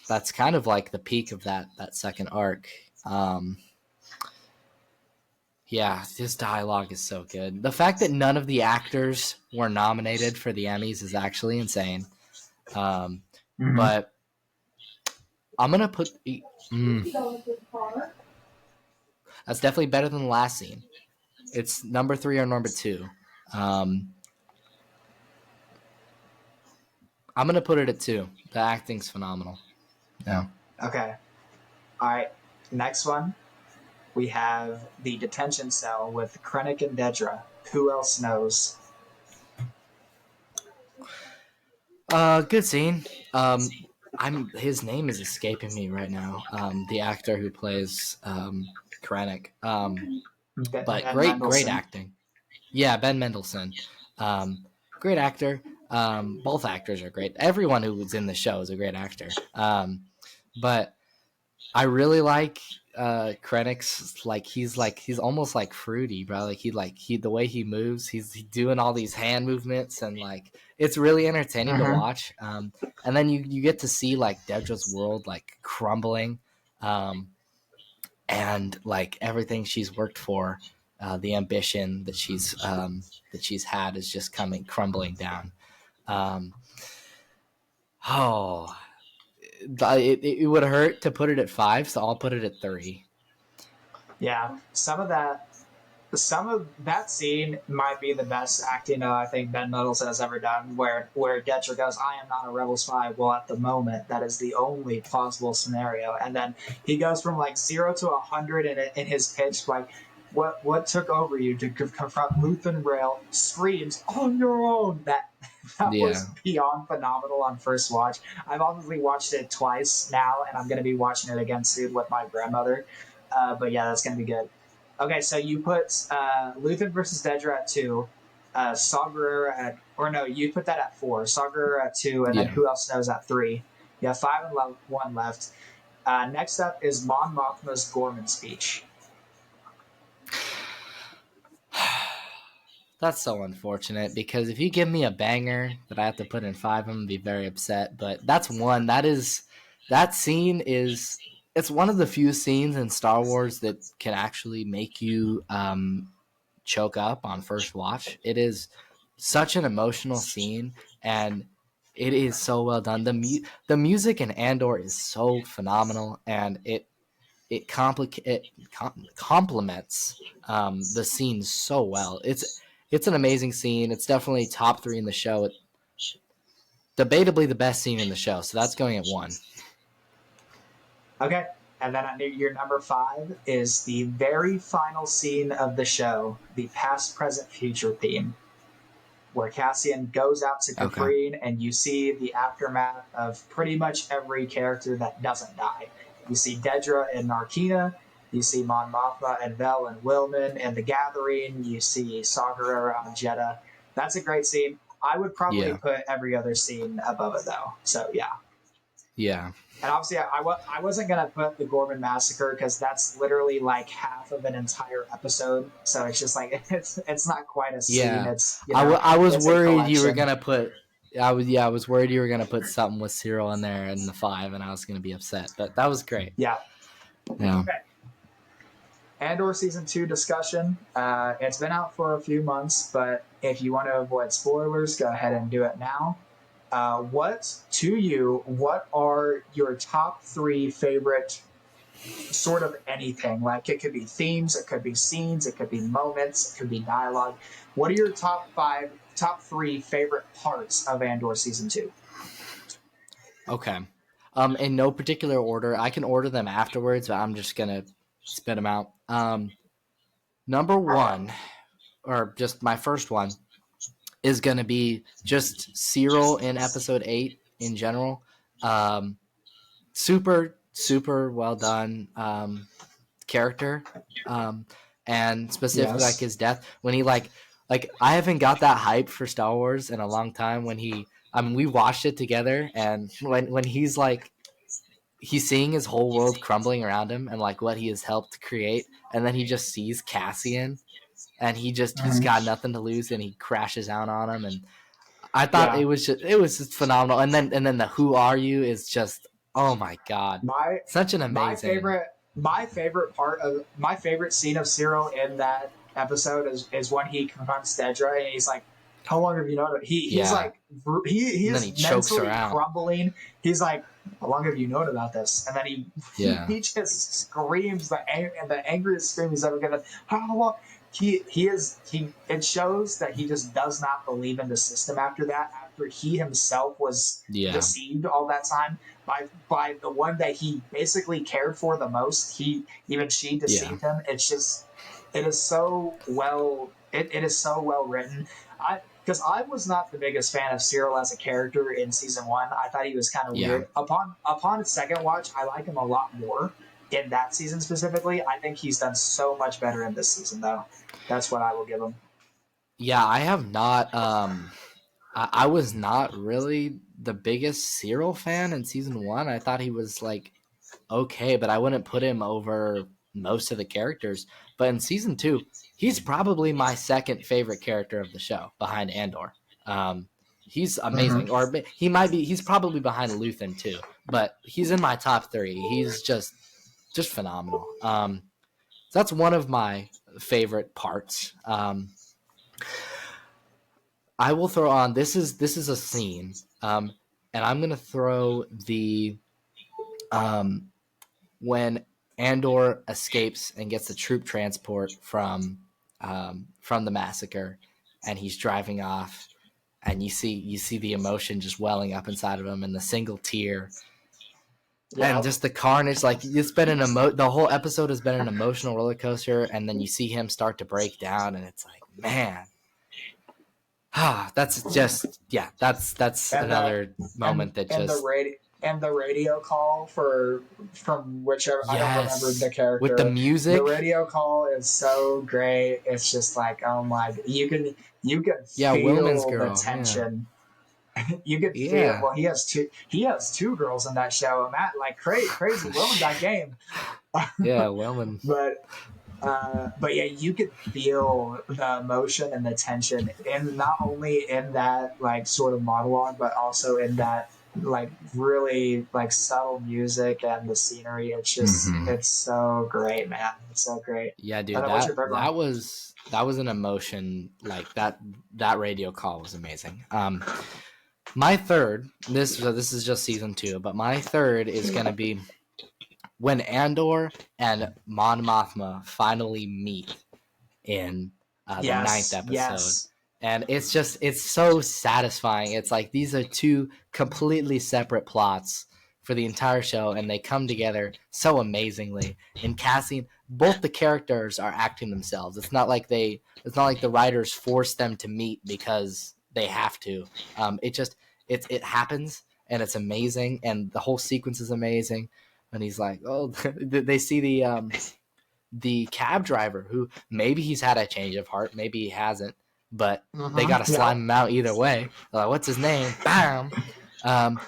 that's kind of like the peak of that second arc. Yeah, his dialogue is so good. The fact that none of the actors were nominated for the Emmys is actually insane. But I'm gonna put. That's definitely better than the last scene. It's number 3 or number 2. I'm gonna put it at 2. The acting's phenomenal. Yeah. Okay. All right. Next one, we have the detention cell with Krennic and Dedra. Who else knows? Good scene. His name is escaping me right now. The actor who plays Krennic. But great acting. Yeah, Ben Mendelsohn. Great actor. Both actors are great. Everyone who was in the show is a great actor. But I really like Krennic's he's almost like fruity, bro. He the way he moves, he's doing all these hand movements and like it's really entertaining to watch. And then you get to see like Dedra's world like crumbling, and like everything she's worked for, the ambition that she's had is just crumbling down. It would hurt to put it at 5, so I'll put it at 3. Yeah, some of that scene might be the best acting I think Ben Mendelsohn has ever done, where Getcher goes, "I am not a rebel spy." Well, at the moment, that is the only plausible scenario, and then he goes from like 0 to 100 in his pitch, like. What took over you to confront Luthen Rail? Screams on your own. That was beyond phenomenal on first watch. I've obviously watched it twice now, and I'm going to be watching it again soon with my grandmother. But yeah, that's going to be good. Okay, so you put Luthen versus Dedra at 2, Saw Gerrera at, or no, you put that at 4, Saw Gerrera at 2, and then who else knows at 3? You have 5 and 1 left. Next up is Mon Mothma's Gorman speech. That's so unfortunate because if you give me a banger that I have to put in 5, I'm gonna be very upset. But that's one. That scene is. It's one of the few scenes in Star Wars that can actually make you choke up on first watch. It is such an emotional scene, and It is so well done. The music in Andor is so phenomenal, and it complements the scene so well. It's an amazing scene. It's definitely top 3 in the show. Debatably the best scene in the show. So that's going at 1. Okay. And then your number 5 is the very final scene of the show, the past, present, future theme, where Cassian goes out to Kafrene, and you see the aftermath of pretty much every character that doesn't die. You see Dedra and Narkina. You see Mon Mothma and Vel and Wilman and The Gathering. You see Saw Gerrera on Jeddah. That's a great scene. I would probably put every other scene above it, though. So, yeah. Yeah. And obviously, I wasn't going to put the Gorman Massacre because that's literally like half of an entire episode. So it's just like, it's not quite a scene. Yeah. It's, I was worried you were going to put... I was worried you were going to put something with Cyril in there in the 5, and I was going to be upset. But that was great. Yeah. Yeah. Okay. Andor Season 2 discussion. It's been out for a few months, but if you want to avoid spoilers, go ahead and do it now. What are your top 3 favorite sort of anything? Like, it could be themes, it could be scenes, it could be moments, it could be dialogue. What are your top 3 favorite parts of Andor Season 2? Okay. In no particular order. I can order them afterwards, but I'm just going to spit them out. Number 1, or just my first one, is going to be just Cyril in episode 8 in general. Super, super well done character. And specifically like his death when he like I haven't got that hype for Star Wars in a long time when we watched it together, and when he's like he's seeing his whole world crumbling around him and like what he has helped create, and then he just sees Cassian and he's got nothing to lose and he crashes out on him, and I thought it was just phenomenal. And then the "Who are you?" is just, oh my god, such an amazing. My favorite scene of Cyril in that episode is when he confronts Dedra and he's like, "How long have you known it?" He's like he is mentally crumbling. He's like, "How long have you known about this?" And then he just screams the angriest scream he's ever given. How long? It shows that he just does not believe in the system after that, after he himself was deceived all that time by the one that he basically cared for the most. She deceived him. It is so well written. Because I was not the biggest fan of Cyril as a character in season 1. I thought he was kind of weird. Upon second watch, I like him a lot more. In that season specifically, I think he's done so much better in this season, though. That's what I will give him. Yeah, I have not. I was not really the biggest Cyril fan in season 1. I thought he was like okay, but I wouldn't put him over most of the characters. But in season 2, he's probably my second favorite character of the show, behind Andor. He's amazing, or he's probably behind Luthen too, but he's in my top 3. He's just phenomenal. So that's one of my favorite parts. I will throw on, this is a scene, and I'm gonna throw the when Andor escapes and gets the troop transport from the massacre, and he's driving off, and you see the emotion just welling up inside of him, and the single tear. And just the carnage, like it's been the whole episode has been an emotional roller coaster, and then you see him start to break down, and it's like, man, that's another moment that just the radio call from whichever, I don't remember the character, with the music. The radio call is so great. It's just like, oh my, you can feel the tension. Yeah. You could feel. Well, he has two girls in that show. Matt, like crazy. Wellman got game. Yeah, Wellman. But yeah, you could feel the emotion and the tension, and not only in that like sort of monologue, but also in that like really like subtle music and the scenery. It's just it's so great, man. It's so great. Yeah, dude. That was an emotion. Like that radio call was amazing. My third, this is just season 2, but my third is going to be when Andor and Mon Mothma finally meet in the 9th Yes, episode. yes. And it's so satisfying. It's like these are two completely separate plots for the entire show, and they come together so amazingly. In casting, both the characters are acting themselves. It's not like the writers force them to meet because they have to. It happens, and it's amazing, and the whole sequence is amazing. And he's like, oh, they see the cab driver who maybe he's had a change of heart, maybe he hasn't, but they got to slime him out either way. They're like, what's his name? Bam. And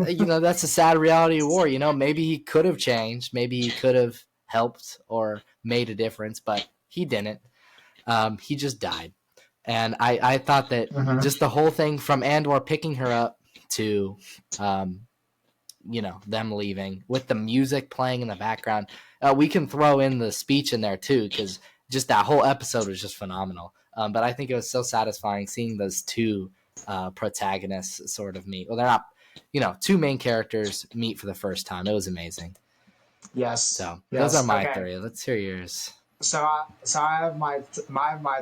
that's a sad reality of war. Maybe he could have changed, maybe he could have helped or made a difference, but he didn't. He just died. And I thought that just the whole thing from Andor picking her up to them leaving with the music playing in the background. We can throw in the speech in there too, because just that whole episode was just phenomenal. But I think it was so satisfying seeing those two protagonists sort of meet. Well, they're not, two main characters meet for the first time. It was amazing. Yes. So yes. Those are my three. Let's hear yours. So I have my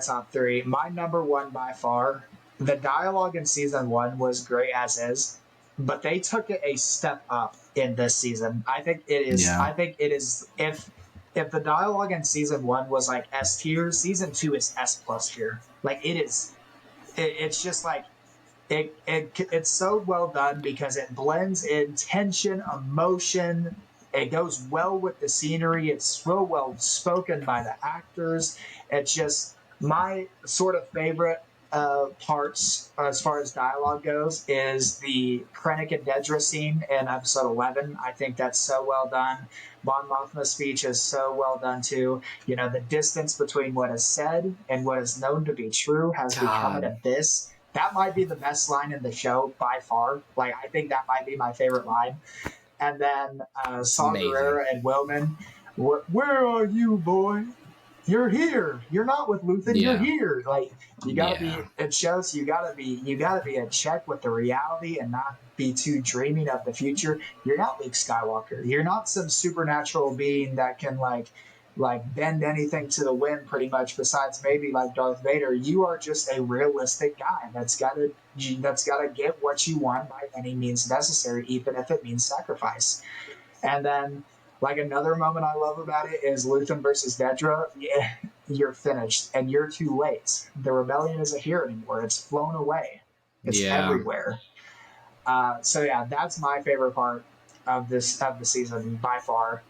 top three. My number one by far. The dialogue in season 1 was great as is, but they took it a step up in this season. I think it is. Yeah. I think it is. If the dialogue in season 1 was like S tier, season 2 is S plus tier. Like it is. It's just like it's so well done because it blends in tension, emotion. It goes well with the scenery. It's so well spoken by the actors. It's just my sort of favorite parts as far as dialogue goes is the Krennic and Dedra scene in episode 11. I think that's so well done. Mon Mothma's speech is so well done too. The distance between what is said and what is known to be true has become an abyss. That might be the best line in the show by far. Like, I think that might be my favorite line. And then Saw Gerrera and Willman. Where are you, boy? You're here. You're not with Luthen. Yeah. You're here. Like, you gotta be. It shows you gotta be in check with the reality and not be too dreaming of the future. You're not Luke Skywalker. You're not some supernatural being that can like bend anything to the wind, pretty much. Besides maybe like Darth Vader, you are just a realistic guy that's gotta get what you want by any means necessary, even if it means sacrifice. And then, like, another moment I love about it is Luthen versus Dedra. Yeah, you're finished, and you're too late. The rebellion isn't here anymore. It's flown away. It's everywhere. So yeah, that's my favorite part of the season by far.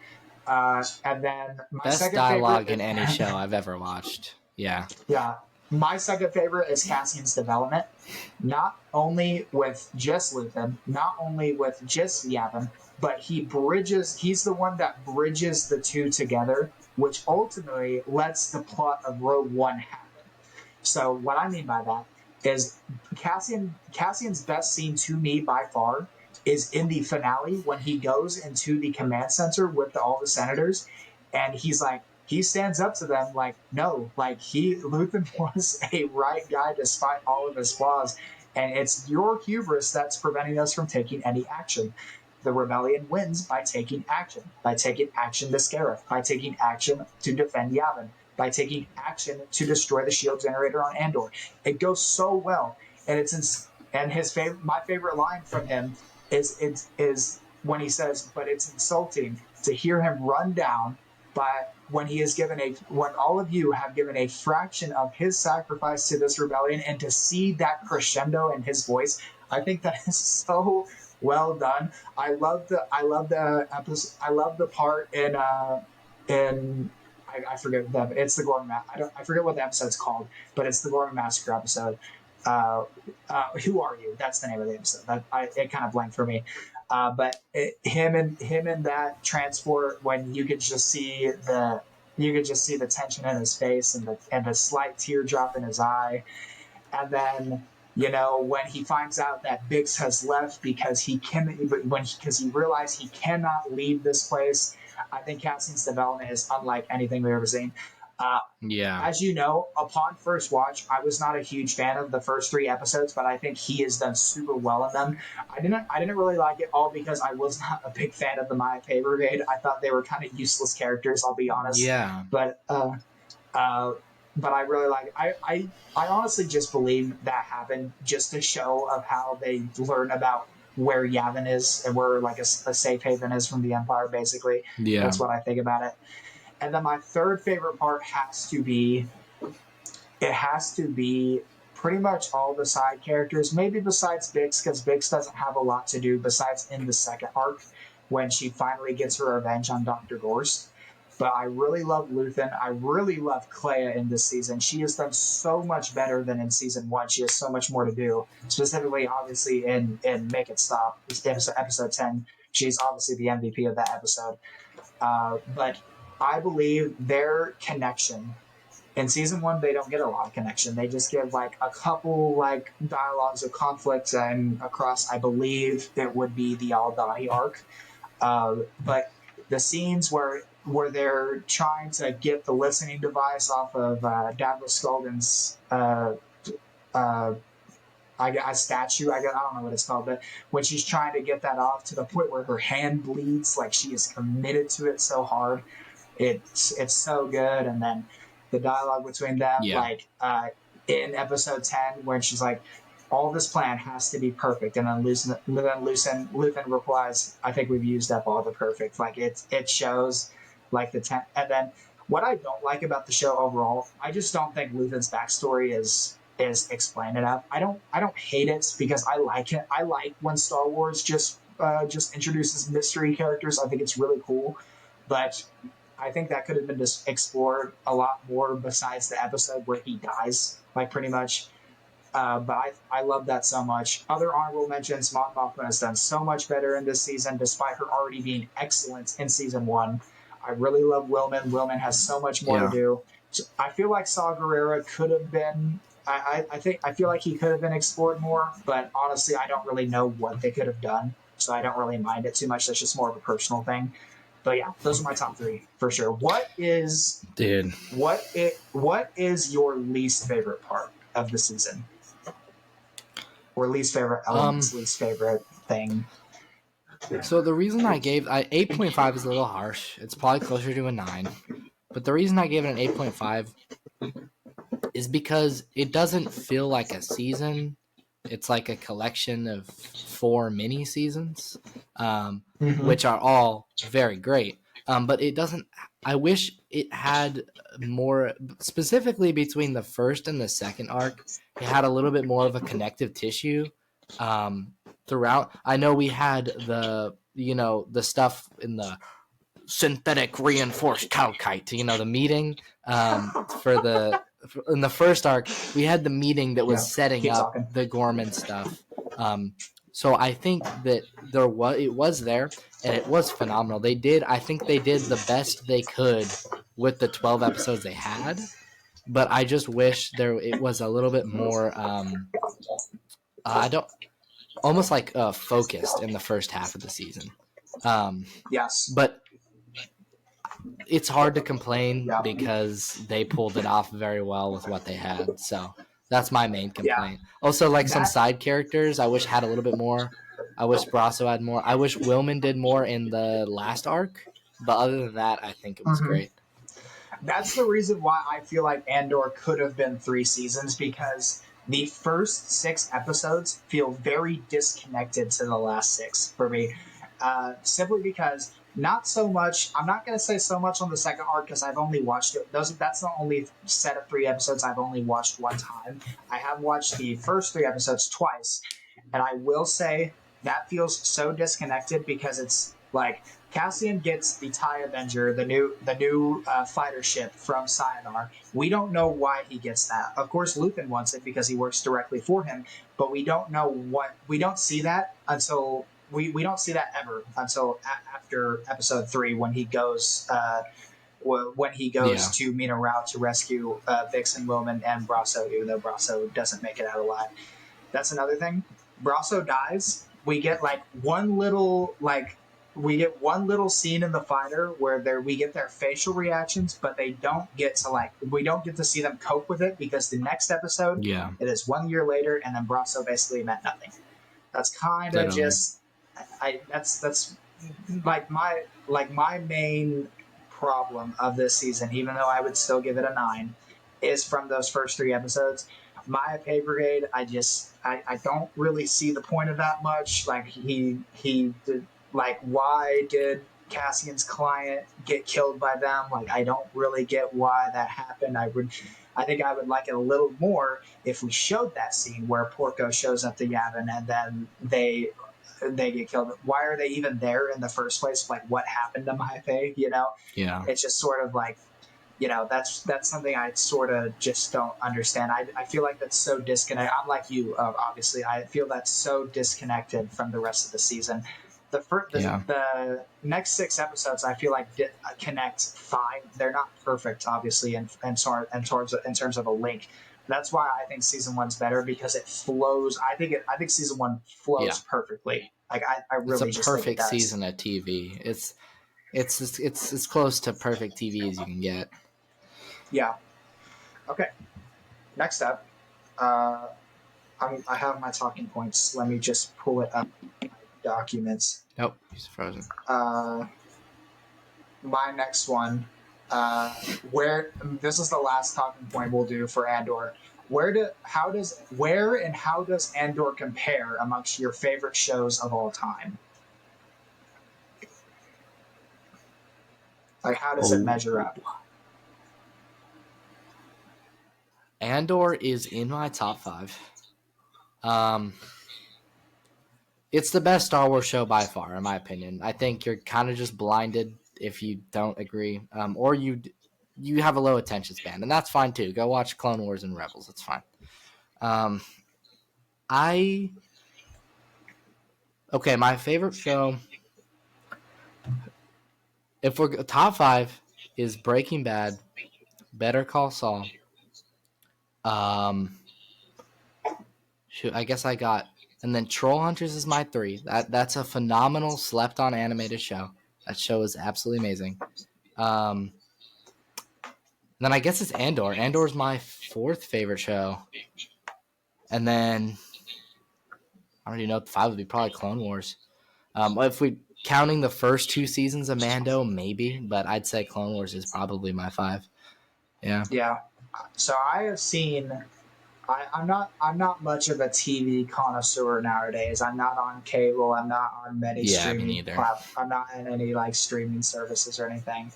And then my best second dialogue favorite in any show I've ever watched. Yeah. Yeah. My second favorite is Cassian's development. Not only with just Luthen, not only with just Yavin, but he's the one that bridges the two together, which ultimately lets the plot of Rogue One happen. So what I mean by that is Cassian's best scene to me by far is in the finale when he goes into the command center with all the senators, and he stands up to them like, no, like Luthen was a right guy despite all of his flaws, and it's your hubris that's preventing us from taking any action. The rebellion wins by taking action to Scarif, by taking action to defend Yavin, by taking action to destroy the shield generator on Andor. It goes so well, and my favorite line from him is when he says, "But it's insulting to hear him run down." But when all of you have given a fraction of his sacrifice to this rebellion, and to see that crescendo in his voice, I think that is so well done. I love the episode. I love the part in I forget them. It's the Gorman. I forget what the episode's called, but it's the Gorman Massacre episode. Who are you? That's the name of the episode. It kind of blanked for me. But him in that transport, when you could just see the tension in his face and the slight teardrop in his eye, and then when he finds out that Biggs has left because he realized he cannot leave this place. I think Cassian's development is unlike anything we've ever seen. Yeah. As you know, upon first watch, I was not a huge fan of the first 3 episodes, but I think he has done super well in them. I didn't really like it all because I was not a big fan of the Maya Pay Brigade. I thought they were kind of useless characters, I'll be honest. Yeah. But uh, but I really like. I honestly just believe that happened just to show of how they learn about where Yavin is and where like a safe haven is from the Empire. Basically, Yeah. that's what I think about it. And then my third favorite part has to be pretty much all the side characters, maybe besides Bix, because Bix doesn't have a lot to do besides in the second arc when she finally gets her revenge on Dr. Gorst. But I really love Luthen. I really love Clea in this season. She has done so much better than in season one. She has so much more to do. Specifically, obviously, in Make It Stop, episode 10. She's obviously the MVP of that episode. But I believe their connection in season one, they don't get a lot of connection. They just give like a couple like dialogues of conflict and across, I believe it would be the Aldani arc. But the scenes where they're trying to get the listening device off of Davos Skulden's uh, a statue. I don't know what it's called, but when she's trying to get that off to the point where her hand bleeds, like she is committed to it so hard, it's so good. And then the dialogue between them, Yeah. like in episode 10, when she's like, "All this plan has to be perfect," and then Luthen replies, "I think we've used up all the perfect." Like it shows like the 10, and then what I don't like about the show overall, I just don't think Luthen's backstory is explained enough. I don't hate it because I like it. I like when Star Wars just introduces mystery characters. I think it's really cool, but I think that could have been just explored a lot more besides the episode where he dies, like pretty much. But I love that so much. Other honorable mentions: Mon Mothma has done so much better in this season, despite her already being excellent in season one. I really love Wilman. Wilman has so much more to Yeah. do. So I feel like Saw Gerrera could have been. I feel like he could have been explored more, but honestly, I don't really know what they could have done, so I don't really mind it too much. That's just more of a personal thing. But yeah, those are my top three for sure. Dude. What is your least favorite part of the season? Or least favorite elements, least favorite thing? So the reason I 8.5 is a little harsh. It's probably closer to a 9. But the reason I gave it an 8.5 is because it doesn't feel like a season. It's like a collection of 4 mini seasons, which are all very great. But it doesn't. I wish it had more, specifically between the first and the second arc. It had a little bit more of a connective tissue throughout. I know we had the stuff in the synthetic reinforced Talkite, the meeting in the first arc, we had the meeting that was setting Keep up talking. the Gorman stuff. So I think that it was there, and it was phenomenal. I think they did the best they could with the 12 episodes they had, but I just wish it was a little bit more I don't almost like focused in the first half of the season. Yes. But it's hard to complain Yeah. because they pulled it off very well with what they had. So that's my main Yeah. complaint. Also, like some side characters, I wish had a little bit more. I wish Brasso had more. I wish Wilman did more in the last arc. But other than that, I think it was great. That's the reason why I feel like Andor could have been 3 seasons, because the first 6 episodes feel very disconnected to the last 6 for me. Simply because not so much. I'm not going to say so much on the second arc because I've only watched it. That's the only set of 3 episodes I've only watched one time. I have watched the first 3 episodes twice, and I will say that feels so disconnected because it's like Cassian gets the TIE Avenger, the new fighter ship from Sienar. We don't know why he gets that. Of course, Luthen wants it because he works directly for him, but we don't know what. We don't see that until we don't see that ever until after episode 3 when he goes to Mina Rao to rescue Vix and Wilman and Brasso, even though Brasso doesn't make it out alive. That's another thing. Brasso dies. We get like one little like we get one little scene in The Fighter where we get their facial reactions, but they don't get to we don't get to see them cope with it, because the next episode, Yeah, it is 1 year later, and then Brasso basically meant nothing. That's kind of literally. just that's my main problem of this season, even though I would still give it a 9, is from those first 3 episodes. Maya Pay Brigade, I don't really see the point of that much. Like he did, like, why did Cassian's client get killed by them? Like, I don't really get why that happened. I think I would like it a little more if we showed that scene where Porco shows up to Yavin and then they get killed. Why are they even there in the first place? Like, what happened to Maya Pei? Yeah. It's just sort of like, that's something I sort of just don't understand. I feel like that's so disconnected. I'm like you, obviously. I feel that's so disconnected from the rest of the season. The next 6 episodes, I feel like connect fine. They're not perfect, obviously, in terms of a link. That's why I think season 1's better, because it flows. I think season 1 flows perfectly. Like, I It's a really just think it perfect does. season of TV. It's as close to perfect TV as you can get. Yeah. Okay. Next up, I have my talking points. Let me just pull it up in my documents. Nope, he's frozen. My next one, where this is the last talking point we'll do for Andor. Where and how does Andor compare amongst your favorite shows of all time? Like, how does it measure up? Andor is in my top 5. It's the best Star Wars show by far, in my opinion. I think you're kind of just blinded if you don't agree, or you have a low attention span, and that's fine too. Go watch Clone Wars and Rebels; it's fine. My favorite show, if we're top 5, is Breaking Bad, Better Call Saul. I guess I got, and then Troll Hunters is my 3. That's a phenomenal slept on animated show. That show is absolutely amazing. Then I guess it's Andor. Andor's my 4th favorite show. And then I don't even know what the 5 would be. Probably Clone Wars. If we counting the first 2 seasons of Mando, maybe, but I'd say Clone Wars is probably my 5. Yeah. Yeah. So I have seen. I'm not much of a TV connoisseur nowadays. I'm not on cable. I'm not on many streaming platforms. I'm not in any streaming services or anything.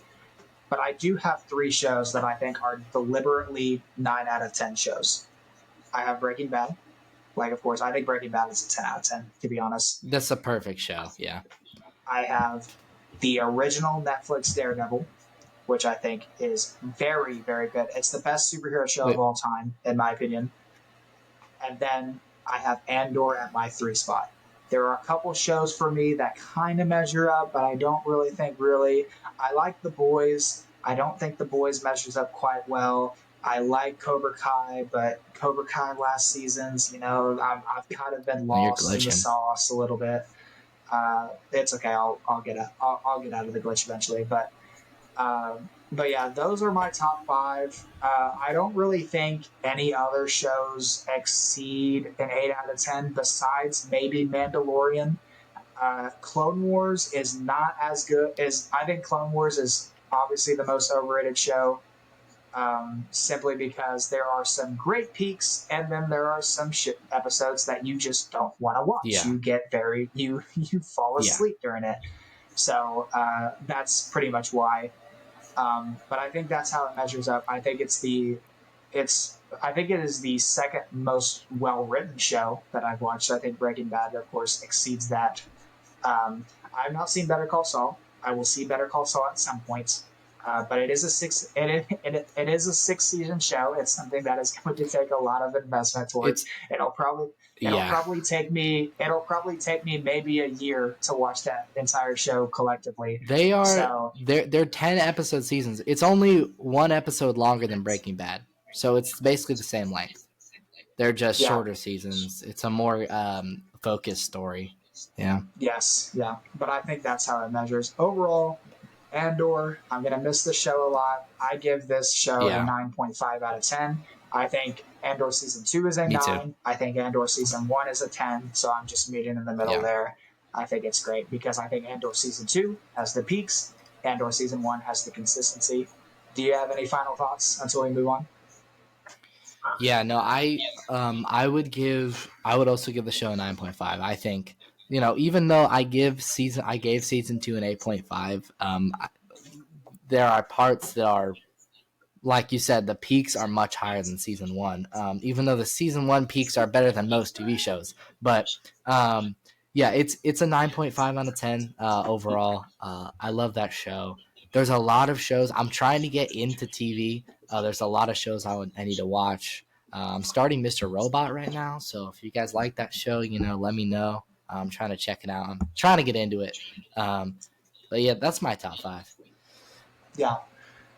But I do have 3 shows that I think are deliberately 9 out of 10 shows. I have Breaking Bad. Like, of course, I think Breaking Bad is a 10 out of 10, to be honest. That's a perfect show, yeah. I have the original Netflix Daredevil, which I think is very, very good. It's the best superhero show of all time, in my opinion. And then I have Andor at my 3 spot. There are a couple shows for me that kind of measure up, but I don't really think I like The Boys. I don't think The Boys measures up quite well. I like Cobra Kai, but Cobra Kai last season's, I've kind of been lost in the sauce a little bit. It's okay. I'll get out of the glitch eventually, but yeah, those are my top 5. I don't really think any other shows exceed an 8 out of 10 besides maybe Mandalorian. Clone Wars is not as good as I think Clone Wars is obviously the most overrated show. Simply because there are some great peaks and then there are some shit episodes that you just don't want to watch. Yeah. You get you fall asleep during it. So that's pretty much why. But I think that's how it measures up. I think it is the second most well written show that I've watched. I think Breaking Bad, of course, exceeds that. I've not seen Better Call Saul. I will see Better Call Saul at some point. But it is a 6-season show. It's something that is going to take a lot of investment towards. It'll probably take me maybe a year to watch that entire show collectively. They're 10 episode seasons. It's only 1 episode longer than Breaking Bad, so it's basically the same length. They're just shorter seasons. It's a more focused story. Yeah. Yes, yeah. But I think that's how it measures. Overall, Andor, I'm going to miss the show a lot. I give this show a Yeah. 9.5 out of 10. I think Andor Season 2 is a Me too. 9. I think Andor Season 1 is a 10. So I'm just meeting in the middle Yeah. there. I think it's great because I think Andor Season 2 has the peaks, Andor Season 1 has the consistency. Do you have any final thoughts until we move on? Yeah, no, I would also give the show a 9.5. I think, even though I gave season 2 an 8.5, there are parts that are, like you said, the peaks are much higher than season 1. Even though the season 1 peaks are better than most TV shows, but yeah, it's a 9.5 out of 10 overall. I love that show. There's a lot of shows I'm trying to get into TV. There's a lot of shows I need to watch. I'm starting Mr. Robot right now, so if you guys like that show, let me know. I'm trying to check it out. I'm trying to get into it. But yeah, that's my top 5. Yeah.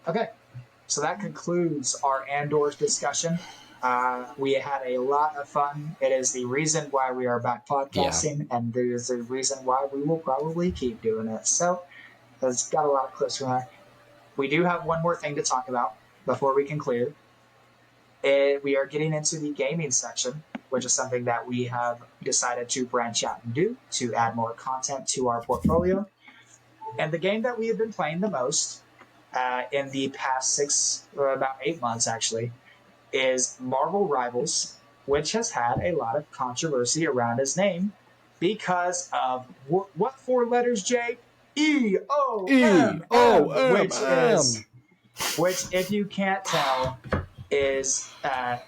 Okay. So that concludes our Andor's discussion. We had a lot of fun. It is the reason why we are back podcasting, and there is a reason why we will probably keep doing it. So it's got a lot of clips from there. We do have one more thing to talk about before we conclude. We are getting into the gaming section, which is something that we have decided to branch out and do to add more content to our portfolio. And the game that we have been playing the most in the past about 8 months actually, is Marvel Rivals, which has had a lot of controversy around his name because of what 4 letters, Jay? EOMM, which, if you can't tell, is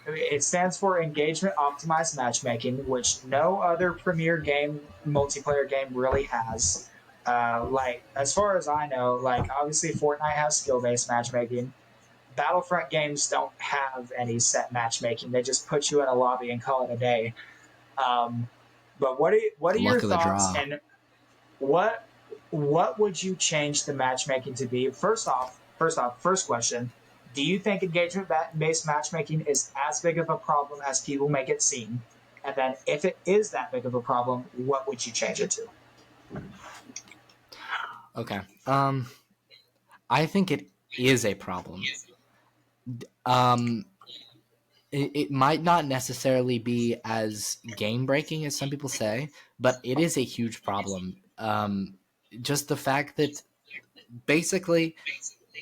it stands for Engagement Optimized Matchmaking, which no other premier game multiplayer game really has. Like, as far as I know, like, obviously Fortnite has skill based matchmaking. Battlefront games don't have any set matchmaking. They just put you in a lobby and call it a day. But what are your Luck of the thoughts, draw. and what would you change the matchmaking to be? First question: do you think engagement based matchmaking is as big of a problem as people make it seem? And then, if it is that big of a problem, what would you change it to? Okay. I think it is a problem. Um, it might not necessarily be as game breaking as some people say, but it is a huge problem. Just the fact that basically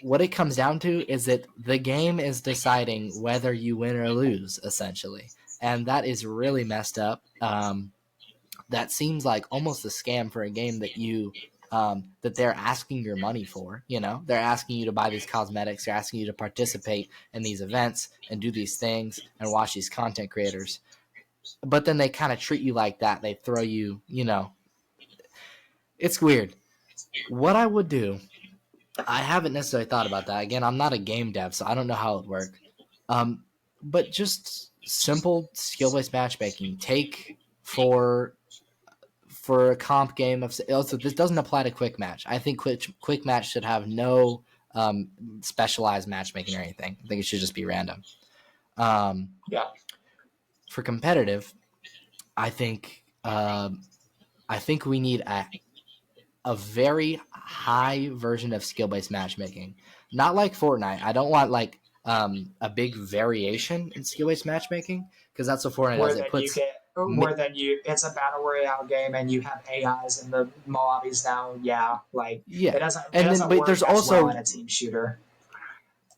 what it comes down to is that the game is deciding whether you win or lose, essentially. And that is really messed up. That seems like almost a scam for a game that they're asking your money for. They're asking you to buy these cosmetics. They're asking you to participate in these events and do these things and watch these content creators. But then they kind of treat you like that. They throw you, it's weird. What I would do, I haven't necessarily thought about that. Again, I'm not a game dev, so I don't know how it would work. But just simple skill-based matchmaking. Take for a comp game of also this doesn't apply to quick match. I think quick match should have no specialized matchmaking or anything. I think it should just be random. Yeah. For competitive, I think we need a very high version of skill based matchmaking. Not like Fortnite. I don't want like a big variation in skill based matchmaking because that's what Fortnite does. It puts it's a battle royale game and you have AIs in the lobbies now. Yeah, like yeah, it doesn't work there's as also well in a team shooter.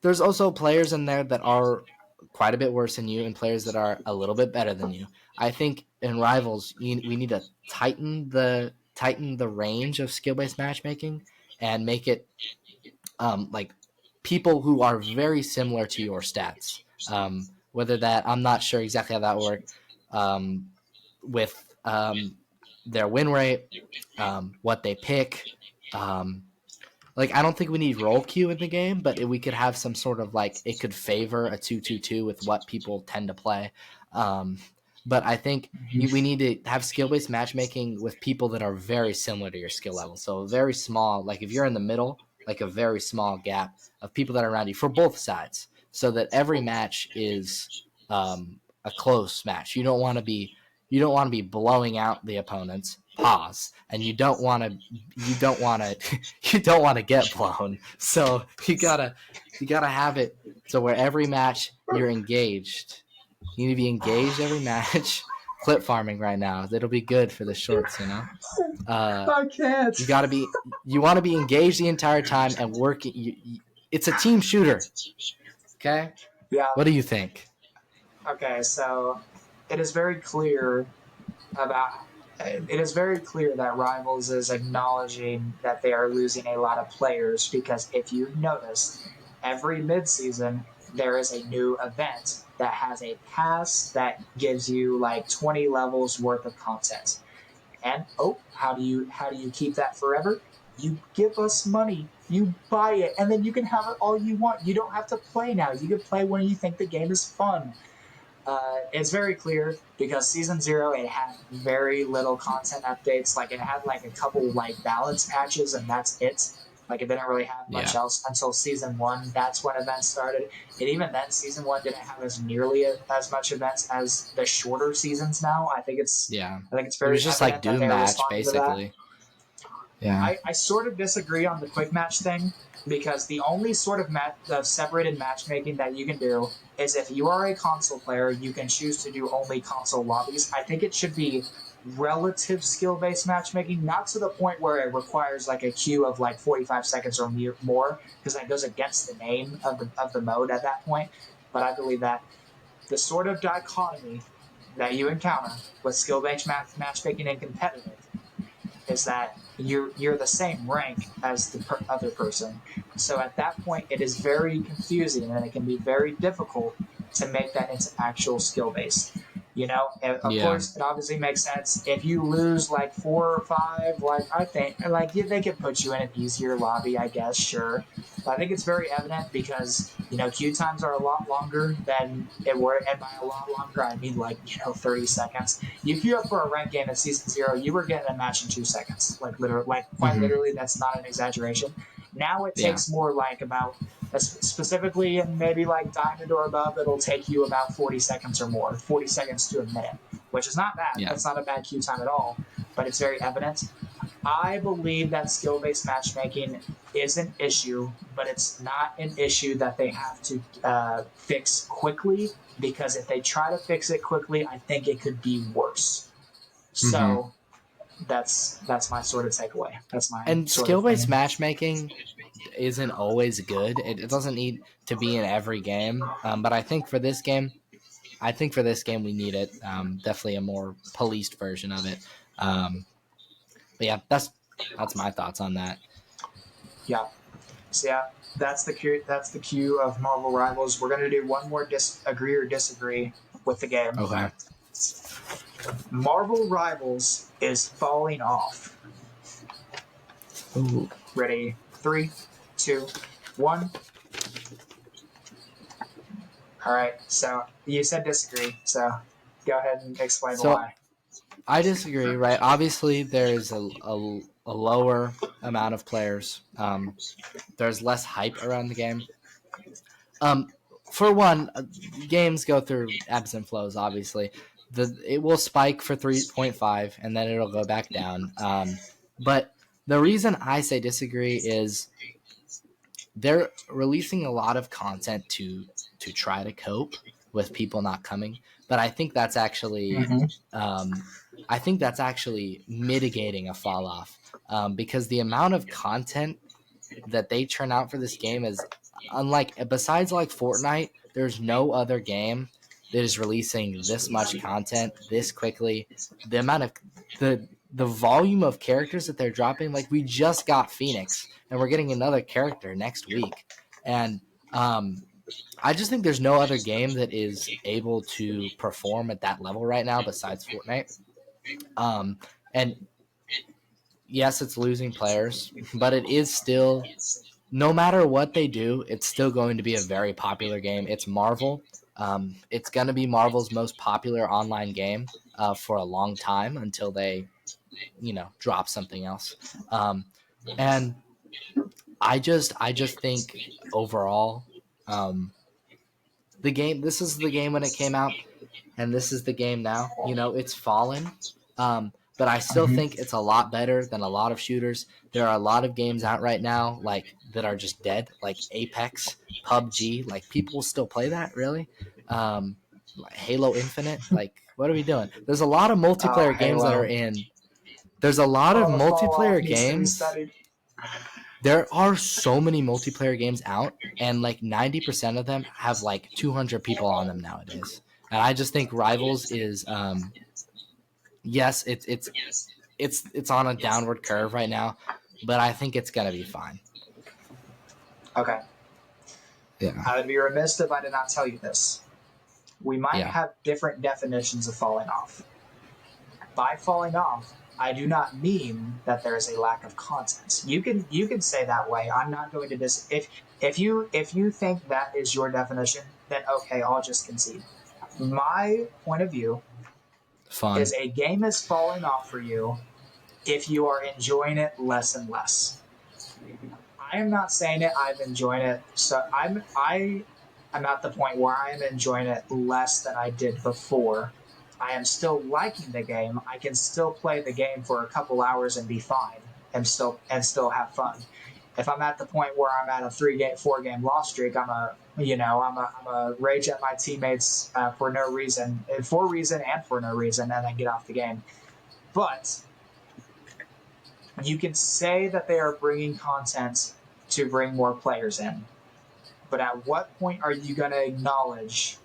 there's also players in there that are quite a bit worse than you and players that are a little bit better than you. I think in Rivals, we need to tighten the range of skill based matchmaking and make it like people who are very similar to your stats. Whether that I'm not sure exactly how that works with their win rate, what they pick. Like I don't think we need roll queue in the game, but we could have some sort of like it could favor a 2-2-2 with what people tend to play. But I think we need to have skill based matchmaking with people that are very similar to your skill level. So very small, like if you're in the middle, like a very small gap of people that are around you for both sides, so that every match is a close match. You don't want to be you don't want to be blowing out the opponents. Pause. And you don't want to get blown. So you gotta have it so where every match you're engaged. You need to be engaged every match. Clip farming right now. It'll be good for the shorts, I can't. You want to be engaged the entire time and working. It's a team shooter. Okay? Yeah. What do you think? Okay, so it is very clear that Rivals is acknowledging that they are losing a lot of players because if you've noticed, every midseason there is a new event that has a pass that gives you like 20 levels worth of content. And how do you keep that forever? You give us money, you buy it, and then you can have it all you want. You don't have to play now. You can play when you think the game is fun. It's very clear because season 0 it had very little content updates. Like it had like a couple like balance patches and that's it. Like it didn't really have much else until season 1. That's when events started. And even then, season 1 didn't have as much events as the shorter seasons now. I think it's very. It was just like Doom match basically. Yeah. I sort of disagree on the quick match thing because the only sort of separated matchmaking that you can do is if you are a console player, you can choose to do only console lobbies. I think it should be relative skill-based matchmaking, not to the point where it requires like a queue of like 45 seconds or more, because that goes against the name of the mode at that point. But I believe that the sort of dichotomy that you encounter with skill-based matchmaking and competitive is that you're the same rank as the other person. So at that point, it is very confusing and it can be very difficult to make that into actual skill base. Of course, it obviously makes sense if you lose like 4 or 5. Like I think, like they could put you in an easier lobby, I guess, sure. But I think it's very evident because queue times are a lot longer than it were, and by a lot longer, I mean like 30 seconds. You queue up for a ranked game in season 0, you were getting a match in 2 seconds, like literally, like quite literally. That's not an exaggeration. Now it takes more like about. Specifically in maybe like diamond or above, it'll take you about 40 seconds or more, 40 seconds to a minute, which is not bad. That's not a bad queue time at all, but it's very evident. I believe that skill-based matchmaking is an issue, but it's not an issue that they have to fix quickly, because if they try to fix it quickly, I think it could be worse. So that's my sort of takeaway. That's my and skill-based matchmaking isn't always good. It doesn't need to be in every game, but I think for this game, we need it. Definitely a more policed version of it. But yeah, that's my thoughts on that. Yeah. So yeah, that's the cue of Marvel Rivals. We're gonna do one more agree or disagree with the game. Okay. Marvel Rivals is falling off. Ooh. Ready? 3, 2, 1. All right. So you said disagree. So go ahead and explain why. I disagree. Right. Obviously, there's a lower amount of players. There's less hype around the game. For one, games go through ebbs and flows. Obviously, it will spike for 3.5 and then it'll go back down. But the reason I say disagree is they're releasing a lot of content to try to cope with people not coming. But I think that's actually mitigating a fall off, because the amount of content that they churn out for this game is besides like Fortnite, there's no other game that is releasing this much content this quickly. The amount of the volume of characters that they're dropping, like we just got Phoenix and we're getting another character next week. And I just think there's no other game that is able to perform at that level right now besides Fortnite. And yes, it's losing players, but it is still, no matter what they do, it's still going to be a very popular game. It's Marvel. It's going to be Marvel's most popular online game for a long time until they, drop something else. And I just think overall, this is the game when it came out. and this is the game now. It's fallen, but I still think it's a lot better than a lot of shooters. There are a lot of games out right now that are just dead, like Apex, PUBG. Like people will still play that, really. Like Halo Infinite. Like, what are we doing? There's a lot of Oh, multiplayer games that are Halo. in. There's a lot of Oh, the fall off multiplayer needs to be games. studied. There are so many multiplayer games out, and like 90% of them have like 200 people on them nowadays. And I just think Rivals is, yes, it's on a downward curve right now, but I think it's gonna be fine. Okay. Yeah. I would be remiss if I did not tell you this. We might Yeah. have different definitions of falling off. By falling off, I do not mean that there is a lack of content. You can say that way. I'm not going to if you think that is your definition, then okay, I'll just concede. My point of view Fun. is a game is falling off for you if you are enjoying it less and less. I am not saying it. I've enjoyed it. So I'm at the point where I am enjoying it less than I did before. I am still liking the game. I can still play the game for a couple hours and be fine and still have fun. If I'm at the point where I'm at a 4 game loss streak, I'm a rage at my teammates for no reason, for reason and for no reason, and then get off the game. But you can say that they are bringing content to bring more players in. But at what point are you going to acknowledge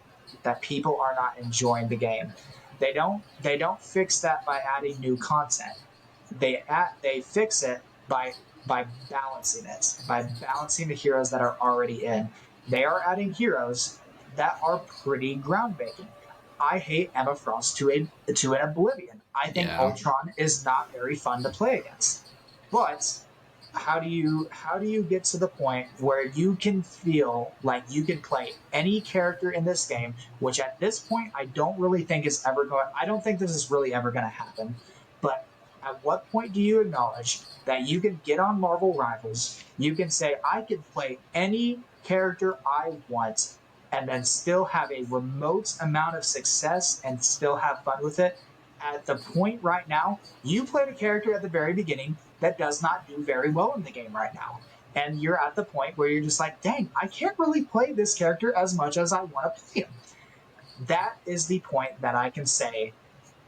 that people are not enjoying the game? They don't fix that by adding new content. They fix it by balancing it, by balancing the heroes that are already in. They are adding heroes that are pretty groundbreaking. I hate Emma Frost to an oblivion. I think Ultron is not very fun to play against. But how do you get to the point where you can feel like you can play any character in this game, which at this point I don't really think is ever going. I don't think this is really ever going to happen. But at what point do you acknowledge that you can get on Marvel Rivals, you can say I can play any character I want, and then still have a remote amount of success and still have fun with it? At the point right now, you played a character at the very beginning that does not do very well in the game right now. And you're at the point where you're just like, dang, I can't really play this character as much as I want to play him. That is the point that I can say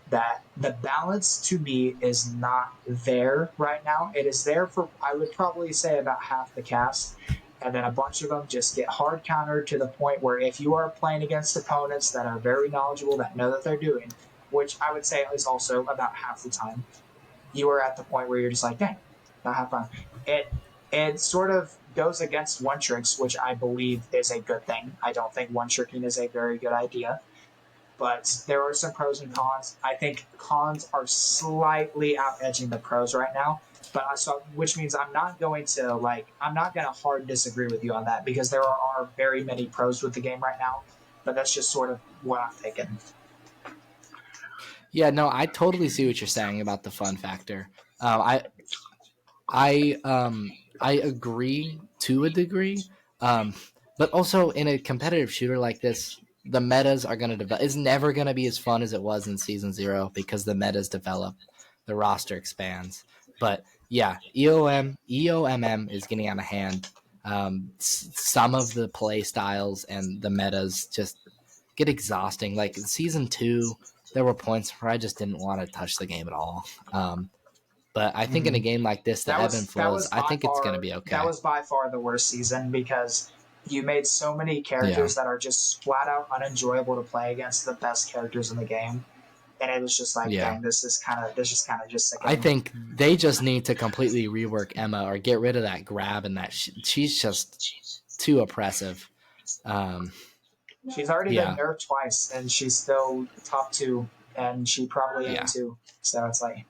that the balance to me is not there right now. It is there for, I would probably say, about half the cast. And then a bunch of them just get hard countered to the point where if you are playing against opponents that are very knowledgeable, that know that they're doing, which I would say is also about half the time, you are at the point where you're just like, dang, not have fun. It sort of goes against one tricks, which I believe is a good thing. I don't think one tricking is a very good idea, but there are some pros and cons. I think cons are slightly out edging the pros right now. But which means I'm not going to hard disagree with you on that, because there are very many pros with the game right now. But that's just sort of what I'm thinking. Yeah, no, I totally see what you're saying about the fun factor. I agree to a degree, but also in a competitive shooter like this, the metas are going to develop. It's never going to be as fun as it was in Season 0 because the metas develop, the roster expands. But yeah, EOMM is getting out of hand. Some of the play styles and the metas just get exhausting. Like in Season 2, there were points where I just didn't want to touch the game at all. But I think in a game like this, the ebb and flows, I think it's going to be okay. That was by far the worst season, because you made so many characters that are just flat out unenjoyable to play against the best characters in the game. And it was just like, dang, this is kind of just sickening. I think they just need to completely rework Emma or get rid of that grab, and that she's just too oppressive. She's already been nerfed twice, and she's still top 2, and she probably ain't 2. So it's like,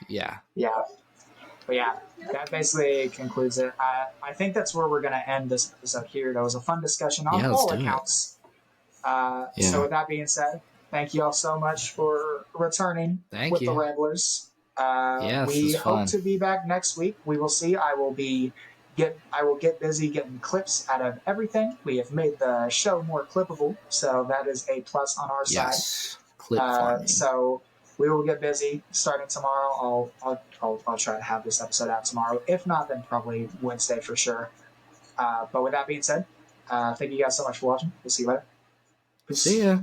yeah. But yeah, that basically concludes it. I think that's where we're going to end this episode here. That was a fun discussion on all accounts. So with that being said, thank you all so much for returning with the Ramblers. We hope to be back next week. We will see. I will be I will get busy getting clips out of everything. We have made the show more clippable, so that is a plus on our side. Yes, clip farming. So we will get busy starting tomorrow. I'll try to have this episode out tomorrow. If not, then probably Wednesday for sure. But with that being said, thank you guys so much for watching. We'll see you later. Peace. See ya.